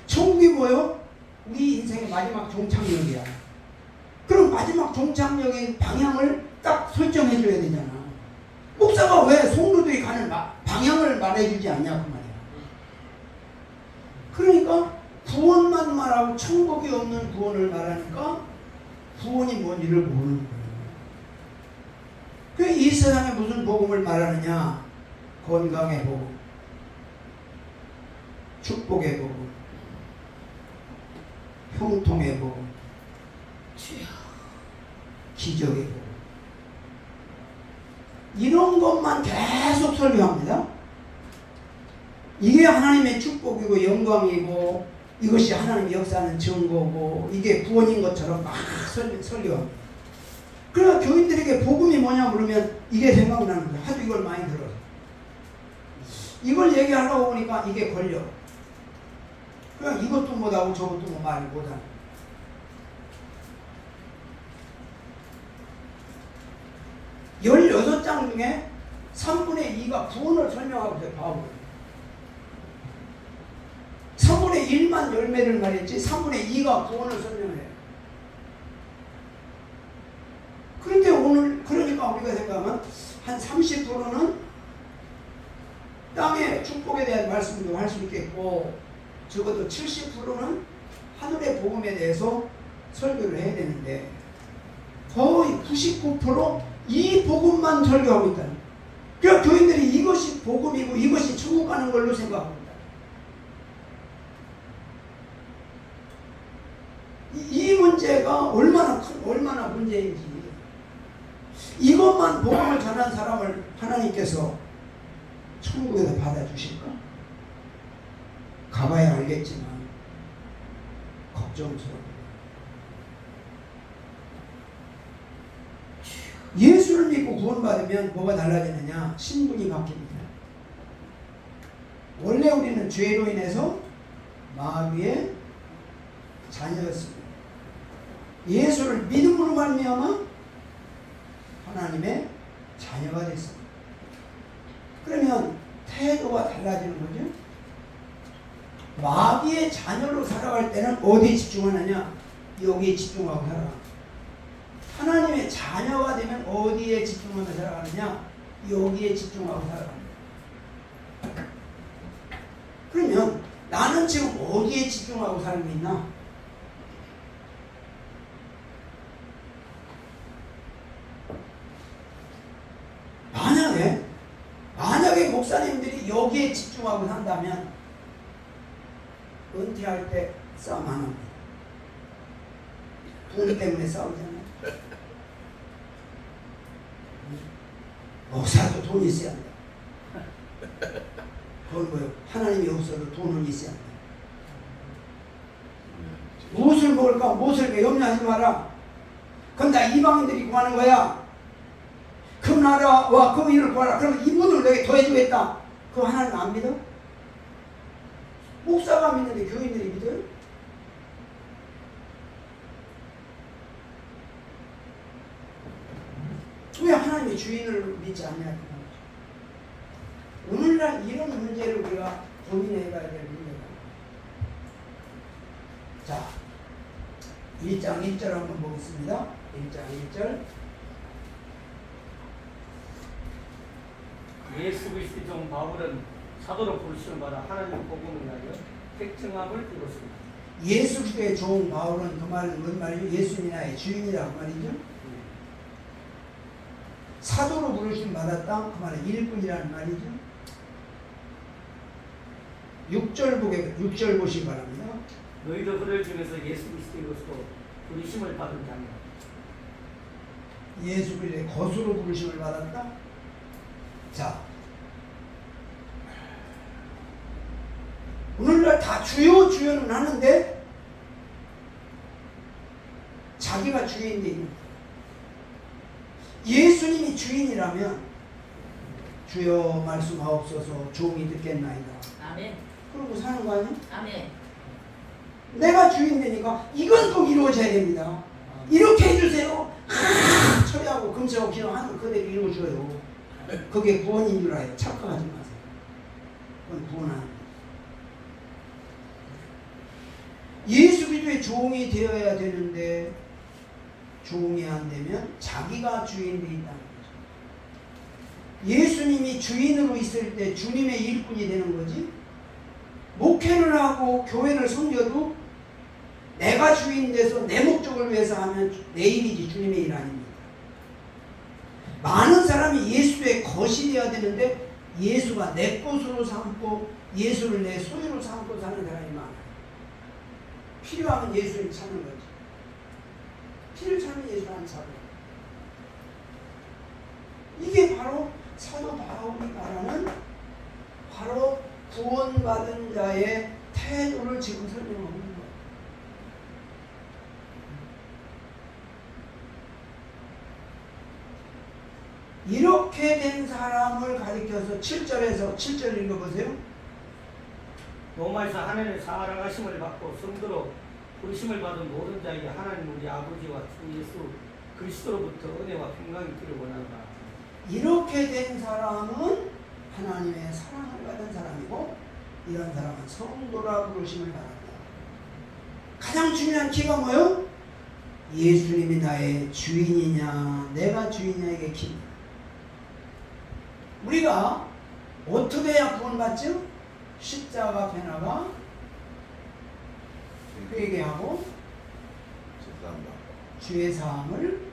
천국이 뭐예요? 우리 인생의 마지막 종착역이야. 그럼 마지막 종착역의 방향을 딱 설정해 줘야 되잖아. 목사가 왜 성도들이 가는 방향을 말해주지 않냐 그 말이야. 그러니까 구원만 말하고 천국이 없는 구원을 말하니까 구원이 뭔지를 모르는 거예요. 그 이 세상에 무슨 복음을 말하느냐? 건강의 복음, 축복의 복음, 형통의 복음, 기적의 복음. 이런 것만 계속 설교합니다. 이게 하나님의 축복이고 영광이고 이것이 하나님의 역사하는 증거고 이게 구원인 것처럼 막 설교합니다. 그러나 교인들에게 복음이 뭐냐 물으면 이게 생각나는 거예요. 하도 이걸 많이 들어서. 이걸 얘기하려고 보니까 이게 걸려. 그냥 이것도 못하고 저것도 뭐 말 못하는. 16장 중에 3분의 2가 구원을 설명하고 있어요. 바울은. 3분의 1만 열매를 말했지 3분의 2가 구원을 설명해요. 그런데 오늘 그러니까 우리가 생각하면 한 30%는 땅의 축복에 대한 말씀도 할 수 있겠고 적어도 70%는 하늘의 복음에 대해서 설교를 해야 되는데 거의 99% 이 복음만 설교하고 있다는 거예요. 그러니까 교인들이 이것이 복음이고 이것이 천국 가는 걸로 생각합니다. 이 문제가 얼마나 문제인지, 이것만 복음을 전한 사람을 하나님께서 천국에서 받아주실까? 가봐야 알겠지만 걱정스러워. 예수를 믿고 구원받으면 뭐가 달라지느냐? 신분이 바뀝니다. 원래 우리는 죄로 인해서 마귀의 자녀였습니다. 예수를 믿음으로 말미암아 하나님의 자녀가 됐습니다. 그러면 태도가 달라지는 거죠. 마귀의 자녀로 살아갈 때는 어디에 집중하느냐? 여기에 집중하고 살아갑니다. 하나님의 자녀가 되면 어디에 집중하며 살아가느냐? 여기에 집중하고 살아갑니다. 그러면 나는 지금 어디에 집중하고 살고 있나? 만약에 목사님들이 여기에 집중하고 산다면 은퇴할 때 싸움 안 합니다. 돈 때문에 싸우잖아요. 목사도 돈 있어야 한다. 그건 뭐예요? 하나님이 없어도 돈은 있어야 한다. 무엇을 먹을까? 무엇을 염려하지 마라. 그건 다 이방인들이 구하는 거야. 그 나라와 그 일을 구하라. 그러면 이분을 내게 더해주겠다. 그거 하나님 안 믿어? 목사가 믿는데 교인들이 믿어요? 왜 하나님의 주인을 믿지 않냐? 오늘날 이런 문제를 우리가 고민해봐야 될 문제다. 자, 1장 1절 한번 보겠습니다. 1장 1절. 예수 그리스도의 종 바울은 사도로 부르심을 받아 하나님 복음을 위하여 택정함을 이뤘습니다. 예수 그리스도의 종 바울은 그 말은 뭔 말이죠? 예수님이 나의 주인이라고 말이죠. 사도로 부르심 받았다. 그 말은 일꾼이라는 말이죠. 6절 보시기 바랍니다. 너희도 그들 중에서 예수 그리스도로서 부르심을 받은 자며 예수 그리스도의 거수로 부르심을 받았다. 자, 오늘날 다 주여는 하는데 자기가 주인인데, 예수님이 주인이라면 주여 말씀하옵소서 종이 듣겠나이다. 아멘. 그러고 사는 거 아니야? 아멘. 내가 주인 되니까 이건 꼭 이루어져야 됩니다. 이렇게 해주세요. 처리하고 금세하고 기도하는 그대로 이루어줘요. 그게 구원인 줄 알아요. 착각하지 마세요. 그건 구원 아닙니다. 예수 그리스도의 종이 되어야 되는데 종이 안 되면 자기가 주인 돼 있다는 거죠. 예수님이 주인으로 있을 때 주님의 일꾼이 되는 거지. 목회를 하고 교회를 섬겨도 내가 주인 돼서 내 목적을 위해서 하면 내 일이지 주님의 일 아닙니다. 많은 사람이 예수의 것이 되어야 되는데 예수가 내 것으로 삼고 예수를 내 소유로 삼고 사는 사람이 많아요. 필요하면 예수를 찾는 거지. 피를 찾는 예수를 안 찾아요. 이게 바로 사도 바울이 말하는 바로 구원받은 자의 태도를 지금 설명하고 있는 거예요. 이렇게 된 사람을 가리켜서 7절 읽어보세요. 로마에서 하나님의 사랑하심을 받고 성도로 부르심을 받은 모든 자에게 하나님 우리 아버지와 주 예수 그리스도로부터 은혜와 평강이 있기를 원한다. 이렇게 된 사람은 하나님의 사랑을 받은 사람이고, 이런 사람은 성도라 부르심을 받았다. 가장 중요한 키가 뭐예요? 예수님이 나의 주인이냐 내가 주인이냐에게 키입니다. 우리가 어떻게 해야 구원받죠? 십자가 변화가 회개하고 주의 사함을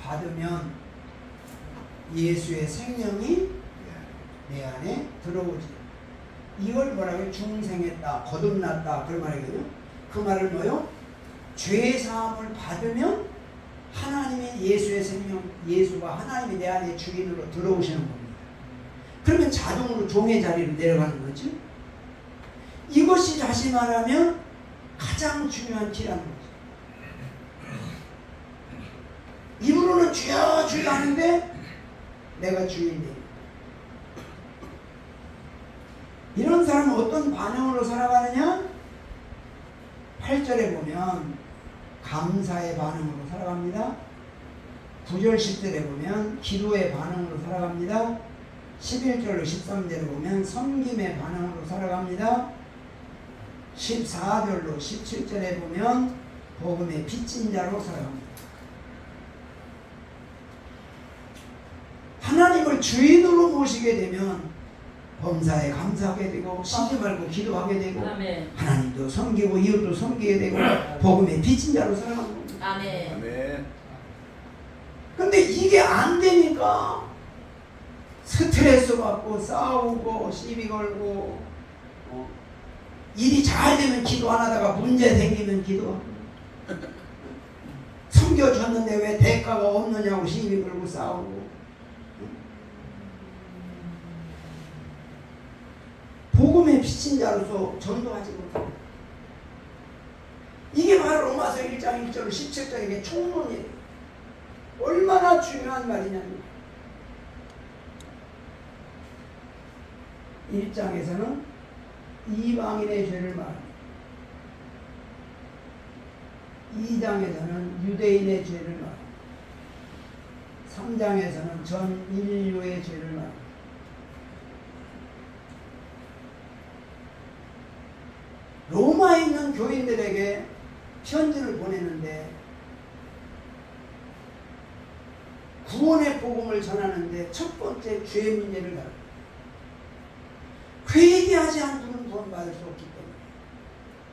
받으면 예수의 생명이 내 안에 들어오지. 이걸 뭐라고 해요? 중생했다, 거듭났다, 그런 말이거든요. 그 말은 뭐요? 죄사함을 받으면 하나님의 예수의 생명, 예수가 하나님이 내 안에 주인으로 들어오시는 겁니다. 그러면 자동으로 종의 자리로 내려가는 거지. 이것이 다시 말하면 가장 중요한 키라는 거죠. 입으로는 주여 주여 하는데 내가 주인이에요. 이런 사람은 어떤 반응으로 살아가느냐? 8절에 보면 감사의 반응으로 살아갑니다. 9절 10절에 보면 기도의 반응으로 살아갑니다. 11절로 13절에 보면 섬김의 반응으로 살아갑니다. 14절로 17절에 보면 복음의 빚진 자로 살아갑니다. 하나님을 주인으로 모시게 되면 범사에 감사하게 되고 쉬지 말고 기도하게 되고 아멘. 하나님도 섬기고 이웃도 섬기게 되고 복음의 빚진 자로 살아가는 겁니다. 아멘. 아멘. 근데 이게 안 되니까 스트레스 받고 싸우고 시비 걸고 일이 잘 되면 기도 안 하다가 문제 생기면 기도하고 섬겨줬는데 왜 대가가 없느냐고 시비 걸고 싸우고 복음의 빚진 자로서 전도하지 못합니다. 이게 바로 로마서 1장 1절 17절의 총론이에요. 얼마나 중요한 말이냐면 1장에서는 이방인의 죄를 말합니다. 2장에서는 유대인의 죄를 말합니다. 3장에서는 전 인류의 죄를 말합니다. 로마에 있는 교인들에게 편지를 보내는데 구원의 복음을 전하는데 첫 번째 죄의 문제를 다룹니다. 회개하지 않고는 구원받을 수 없기 때문에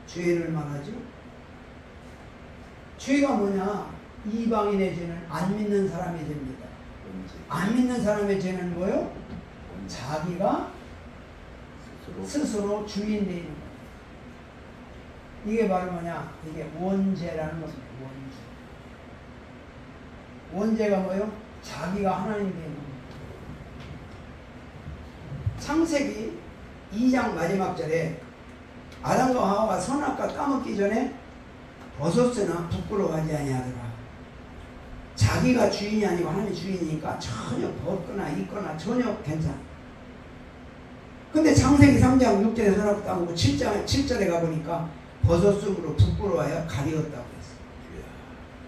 죄를 말하죠. 죄가 뭐냐? 이방인의 죄는 안 믿는 사람의 죄입니다. 안 믿는 사람의 죄는 뭐요? 자기가 스스로 주인 되는 거예요. 이게 바로 뭐냐? 이게 원죄라는 겁니다. 원죄가 뭐요? 자기가 하나님 되는 겁니다. 창세기 2장 마지막 절에 아담과 하와가 선악과 따먹기 전에 벗었으나 부끄러워하지 아니하더라. 자기가 주인이 아니고 하나님이 주인이니까 전혀 벗거나 입거나 전혀 괜찮아. 근데 창세기 3장 6절에 선악과 따먹고 7절에 가보니까 벗었으므로 부끄러워하여 가리웠다고 했어.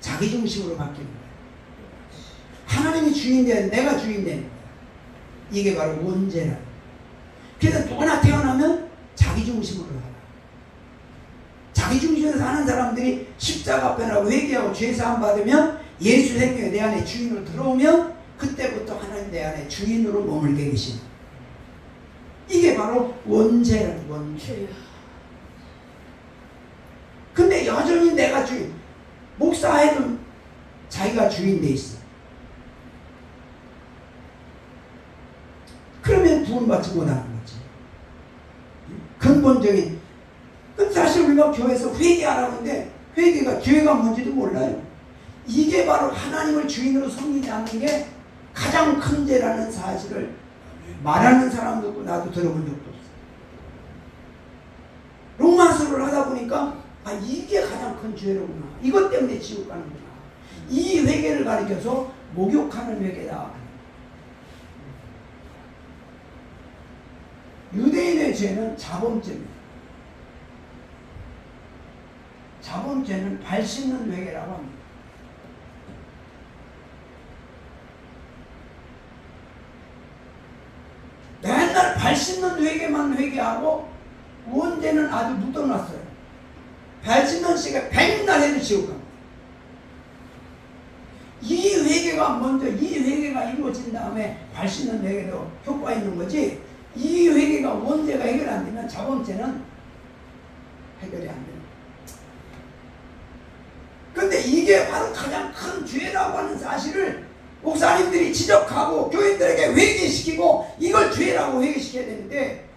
자기중심으로 바뀌는 거야. 하나님이 주인 되야 내가 주인 되는 거야. 이게 바로 원죄라. 그래서 누구나 태어나면 자기중심으로 살아. 자기중심으로 사는 사람들이 십자가 앞에 나고 회개하고 죄사함 받으면 예수 생명이 내 안에 주인으로 들어오면 그때부터 하나님 내 안에 주인으로 머물게 계신. 이게 바로 원죄라는 원죄. 근데 여전히 내가 주인. 목사해도 자기가 주인 돼 있어. 그러면 구원받지 못하는 거지. 근본적인. 근데 사실 우리가 교회에서 회개하라고 하는데 회개가 죄가 뭔지도 몰라요. 이게 바로 하나님을 주인으로 섬기지 않는 게 가장 큰 죄라는 사실을 말하는 사람도 없고 나도 들어본 적도 없어. 로마서를 하다 보니까 아 이게 가장 큰 죄로구나. 이것 때문에 지옥 가는구나. 이 회개를 가리켜서 목욕하는 회개다. 유대인의 죄는 자범죄입니다. 자범죄는 발 씻는 회개라고 합니다. 맨날 발 씻는 회개만 회개하고 원죄는 아주 묻어놨어요. 발 씻는 시간 백날 해도 지옥 갑니다. 이 회개가 먼저 이 회개가 이루어진 다음에 발 씻는 회개도 효과 있는 거지. 이 회개가 원죄가 해결 안 되면 자범죄는 해결이 안 됩니다. 근데 이게 바로 가장 큰 죄라고 하는 사실을 목사님들이 지적하고 교인들에게 회개시키고 이걸 죄라고 회개시켜야 되는데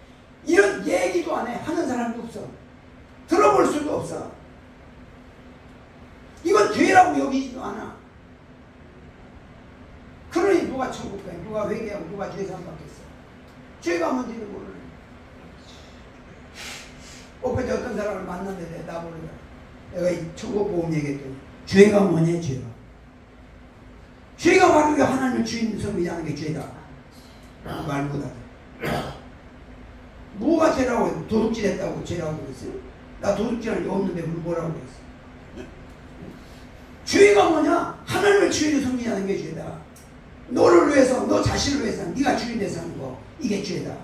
이런 얘기도 안 해. 하는 사람도 없어. 들어볼 수도 없어. 이건 죄라고 여기지도 않아. 그러니 누가 천국 가? 누가 회개하고 누가 죄산 받겠어? 죄가 뭔지는 모르네. 엊그제 어떤 사람을 만났는데 나보고 내가 이 천국 복음 얘기했더니 죄가 뭐냐 죄가. 죄가 바로 하나님을 주인 섬기지 게 죄다. 말 못하다. 뭐가 죄라고 해서 도둑질 했다고 죄라고 그랬어요? 나 도둑질한 게 없는데 그걸 뭐라고 그랬어? 죄가 뭐냐? 하나님을 주인으로 섬기지 게 죄다. 너를 위해서 너 자신을 위해서 네가 주인 돼서 하는 거 이게 죄다.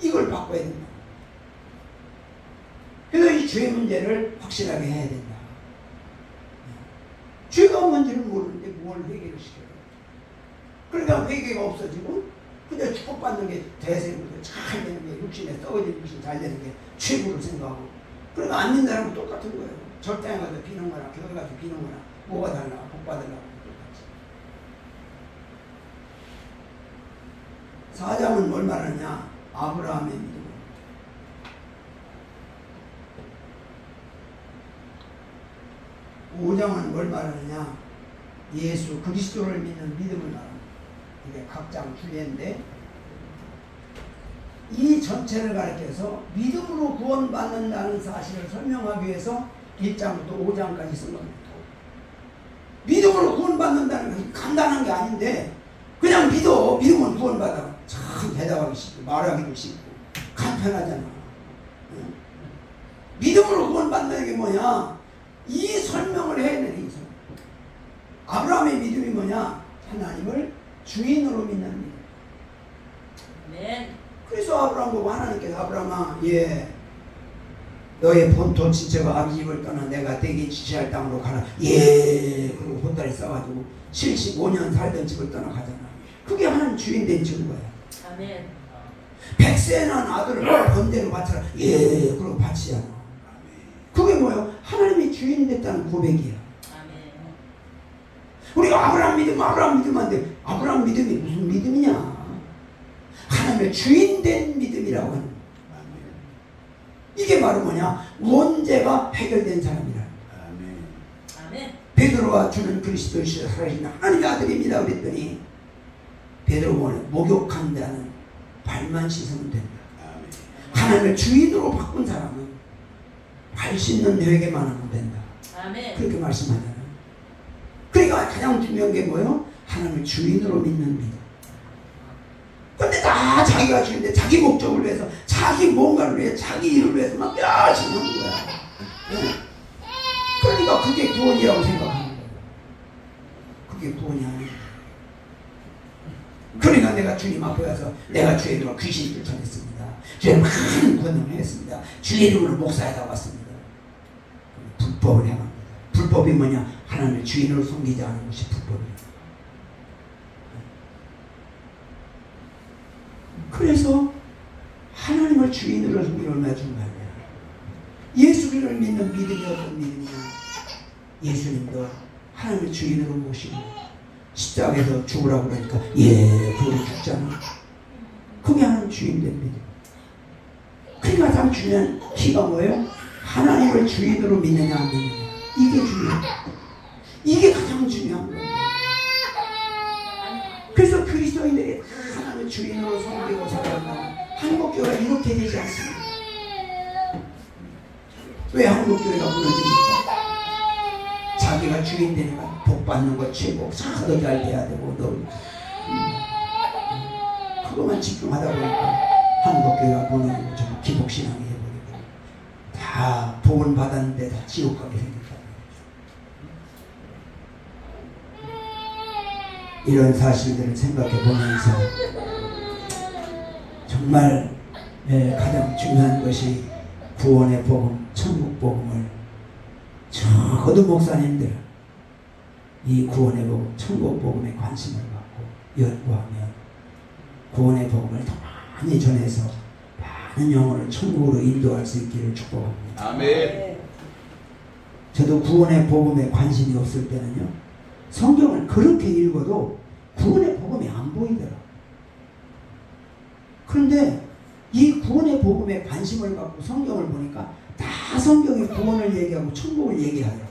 이걸 바꿔야 된다. 그래서 이 죄 문제를 확실하게 해야 된다. 죄가 뭔지를 모르는데 뭘 회개를 시켜요. 그러니까 회개가 없어지고 그냥 축복받는 게 대세부터 잘 되는 게 육신에 썩어진 육신 잘 되는 게 최고로 생각하고 그러니까 안 믿는 사람은 똑같은 거예요. 절당에 가서 비는 거나 교회 가서 비는 거나 뭐가 달라 복 받으려고 똑같이. 사장은 뭘 말하느냐? 아브라함의 믿음. 5장은 뭘 말하느냐? 예수 그리스도를 믿는 믿음을 말합니다. 이게 각장 주례인데 이 전체를 가리켜서 믿음으로 구원받는다는 사실을 설명하기 위해서 1장부터 5장까지 쓴 겁니다. 믿음으로 구원받는다는 건 간단한 게 아닌데 그냥 믿어. 믿으면 구원받아. 참 대답하기 쉽고 말하기도 쉽고 간편하잖아. 믿음으로 구원받는 게 뭐냐? 이 설명을 해야 되는 이 설명. 아브라함의 믿음이 뭐냐? 하나님을 주인으로 믿는 믿음. 네. 그래서 아브라함 보고 하나님께서 아브라함아, 예, 너의 본토 친척과 아비 집을 떠나 내가 대기 지시할 땅으로 가라. 예, 그리고 보따리 싸가지고 75년 살던 집을 떠나가잖아. 그게 하나님 주인 된 증거야. 아멘. 100세 난 아들을 번대로 바쳐라. 예, 그리고 바치잖아. 그게 뭐예요? 하나님이 주인 됐다는 고백이야. 아멘. 우리가 아브라함 믿음한데 아브라함 믿음이 무슨 믿음이냐? 하나님의 주인 된 믿음이라고 하는 거야. 이게 바로 뭐냐? 원죄가 해결된 사람이라. 아멘. 베드로가 주는 그리스도이시라 살아계신 하나님의 아들입니다 그랬더니 베드로가 목욕한 자는 발만 씻으면 된다. 하나님을 주인으로 바꾼 사람은 발 씻는 회개만 하면 된다. 아멘. 그렇게 말씀하잖아요. 그러니까 가장 중요한 게 뭐예요? 하나님을 주인으로 믿는 믿음. 근데 다 자기가 주인데 자기 목적을 위해서 자기 뭔가를 위해 자기 일을 위해서 막 열심히 하는 거야. 네. 그러니까 그게 구원이라고 생각하는 거예요. 그게 구원이 아니에요. 그러니까 내가 주님 앞에 가서 내가 주의 이름으로 귀신을 쫓아냈습니다. 주의 많은 권능을 했습니다. 주의 이름으로 목사에다 왔습니다. 불법을 행합니다. 불법이 뭐냐? 하나님을 주인으로 섬기지 않은 것이 불법이에요. 그래서 하나님을 주인으로 섬기는 얼마나 중요하냐. 예수를 믿는 믿음이 어떤 믿음이냐. 예수님도 하나님을 주인으로 모시고 십자가에서 죽으라고 그러니까 예, 그걸 죽잖아. 그게 하나님 주인 된 믿음. 그러니까 가장 중요한 키가 뭐예요? 하나님을 주인으로 믿느냐 안 믿느냐. 이게 중요해요. 이게 가장 중요한 거예요. 그래서 그리스도인들이 하나님을 주인으로 섬기고 살아간다면 한국교회가 이렇게 되지 않습니다. 왜 한국교회가 무너집니까? 자기가 주인 되니까 복 받는 것 최고, 사도 잘 돼야 되고 그것만 집중하다 보니까 한국교회가 무너지고 좀 기복신앙이 해버리고 다 복은 받았는데 다 지옥 가게 생겼다. 이런 사실들을 생각해 보면서 정말 가장 중요한 것이 구원의 복음, 천국 복음을 적어도 목사님들 이 구원의 복음, 천국 복음에 관심을 갖고 연구하면 구원의 복음을 더 많이 전해서 많은 영혼을 천국으로 인도할 수 있기를 축복합니다. 아멘. 저도 구원의 복음에 관심이 없을 때는요 성경을 그렇게 읽어도 구원의 복음이 안 보이더라. 그런데 이 구원의 복음에 관심을 갖고 성경을 보니까 다 성경이 구원을 얘기하고 천국을 얘기하더라.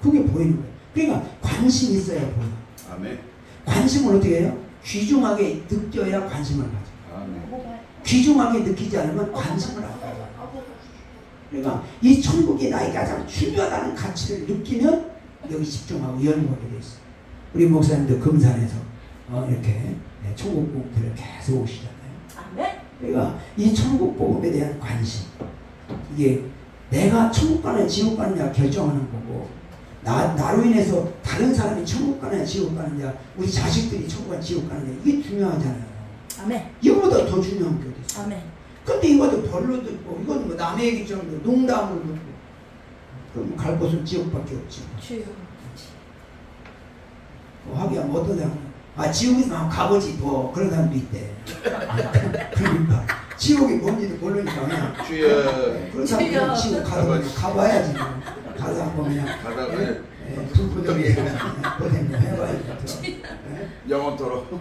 그게 보이는 거예요. 그러니까 관심이 있어야 보여. 아멘. 관심을 어떻게 해요? 귀중하게 느껴야 관심을 가져. 아멘. 귀중하게 느끼지 않으면 관심을 안 가져. 그러니까 이 천국이 나에게 가장 중요하다는 가치를 느끼면 여기 집중하고 연구하게 돼 있어. 우리 목사님도 금산에서 이렇게 천국 공부를 계속 오시잖아요. 아멘. 그러니까 이 천국 복음에 대한 관심, 이게 내가 천국 가느냐 지옥 가느냐 결정하는 거고, 나로 인해서 다른 사람이 천국 가느냐 지옥 가느냐, 우리 자식들이 천국 가느냐 지옥 가느냐, 이게 중요하잖아요. 아멘. 이거보다 더 중요한 게 어디 있어요? 아멘. 근데 이것도 별로 듣고, 이건 뭐 남의 얘기처럼 농담을 듣고, 그럼 갈 곳은 지옥밖에 없지. 주여. 하기야 뭐 어떠냐. 지옥에서 한번 가보지 뭐 그런 사람도 있대. 그러니까 지옥이 뭔지도 모르니까 그냥 그런 사람은 지옥 가봐야지. 가서 한번 그냥 불포정에 고생 좀 해봐야지. 영원토록.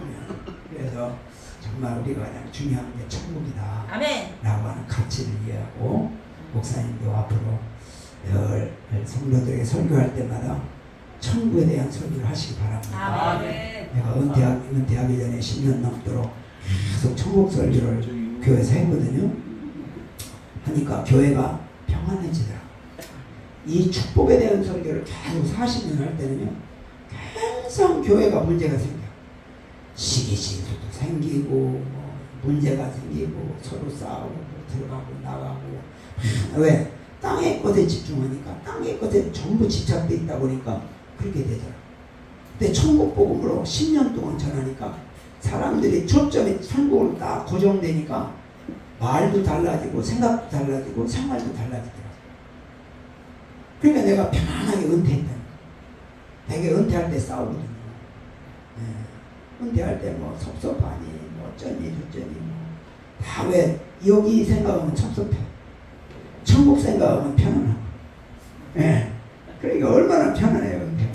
그래서 정말 우리가 가장 중요한 게 천국이다 아멘. 라고 하는 가치를 이해하고, 목사님도 앞으로 늘 성도들에게 설교할 때마다 천국에 대한 설교를 하시기 바랍니다. 아멘. 내가 은퇴하기 전에 10년 넘도록 계속 천국 설교를 교회에서 했거든요. 하니까 교회가 평안해지더라. 이 축복에 대한 설교를 계속 40년 할 때는요, 항상 교회가 문제가 생겨. 시기질도 생기고, 뭐 문제가 생기고, 서로 싸우고, 들어가고, 나가고. 왜? 땅의 것에 집중하니까, 땅의 것에 전부 집착돼 있다 보니까 그렇게 되더라. 근데 천국 복음으로 10년 동안 전하니까 사람들이 초점이 천국으로 딱 고정되니까 말도 달라지고, 생각도 달라지고, 생활도 달라지더라. 그러니까 내가 편안하게 은퇴했다는 거야. 되게 은퇴할 때 싸우거든요. 은퇴할 때 뭐 섭섭하니, 뭐 어쩌니 저쩌니 뭐 다 왜 여기 생각하면 섭섭해. 천국 생각하면 편안하고. 그러니까 얼마나 편안해요, 은퇴.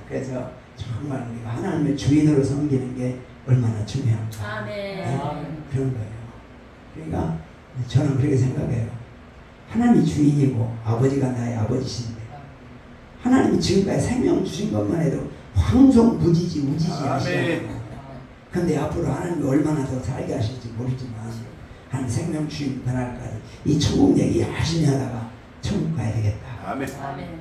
그래서 정말 우리가 하나님의 주인으로 섬기는 게 얼마나 중요한가. 아멘. 그런 거예요. 그러니까 저는 그렇게 생각해요. 하나님이 주인이고 아버지가 나의 아버지신데, 하나님이 지금까지 생명 주신 것만 해도 황송무지지 우지지 하시잖아요. 근데 앞으로 하나님이 얼마나 더 살게 하실지 모르지만, 한 생명 주신 그날까지 이 천국 얘기 열심히 하다가 천국 가야 되겠다. 아멘.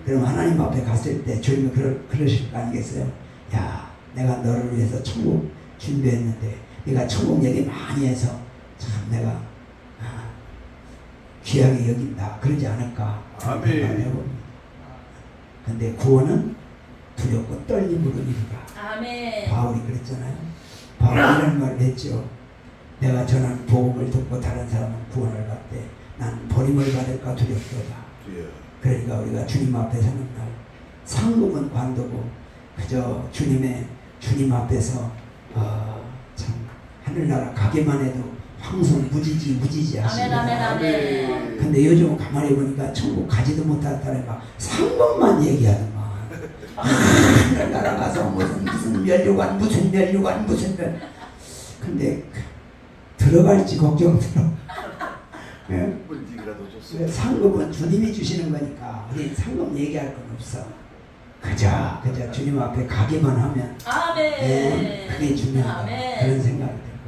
그럼 하나님 앞에 갔을 때 주님이 그러실 거 아니겠어요? 야, 내가 너를 위해서 천국 준비했는데 네가 천국 얘기 많이 해서 참 내가 귀하게 여긴다, 그러지 않을까. 아멘. 근데 구원은 두렵고 떨림으로 이루라. 아멘. 바울이 그랬잖아요. 바울이 이런 말을 했죠. 내가 전한 복음을 듣고 다른 사람은 구원을 받되 난 버림을 받을까 두렵도다. 그러니까 우리가 주님 앞에 서는 날, 상급은 관두고 그저 주님 앞에서 참 하늘나라 가기만 해도 황송무지지 하시는. 아멘. 근데 요즘 가만히 보니까 천국 가지도 못했다는 막 상급만 얘기하더만. 하늘나라 가서 무슨 면류관 근데 들어갈지 걱정스러워. 상급은 주님이 주시는 거니까 우리 상급 얘기할 건 없어. 그저 주님 앞에 가기만 하면 그게 중요하다. 그런 생각이 들고.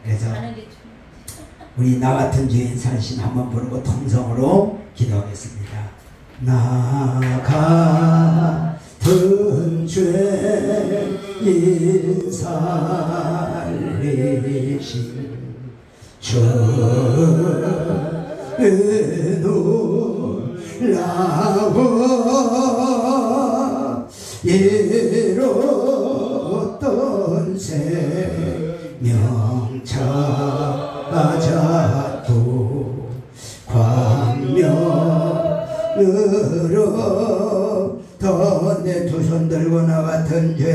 그래서 우리 나 같은 죄인 살신 한번 부르고 통성으로 기도하겠습니다. 나 같은 죄인 살리신 놀라워 이뤘던 생명 찾았고 광명으로 더 내 두 손 들고 나 같은 죄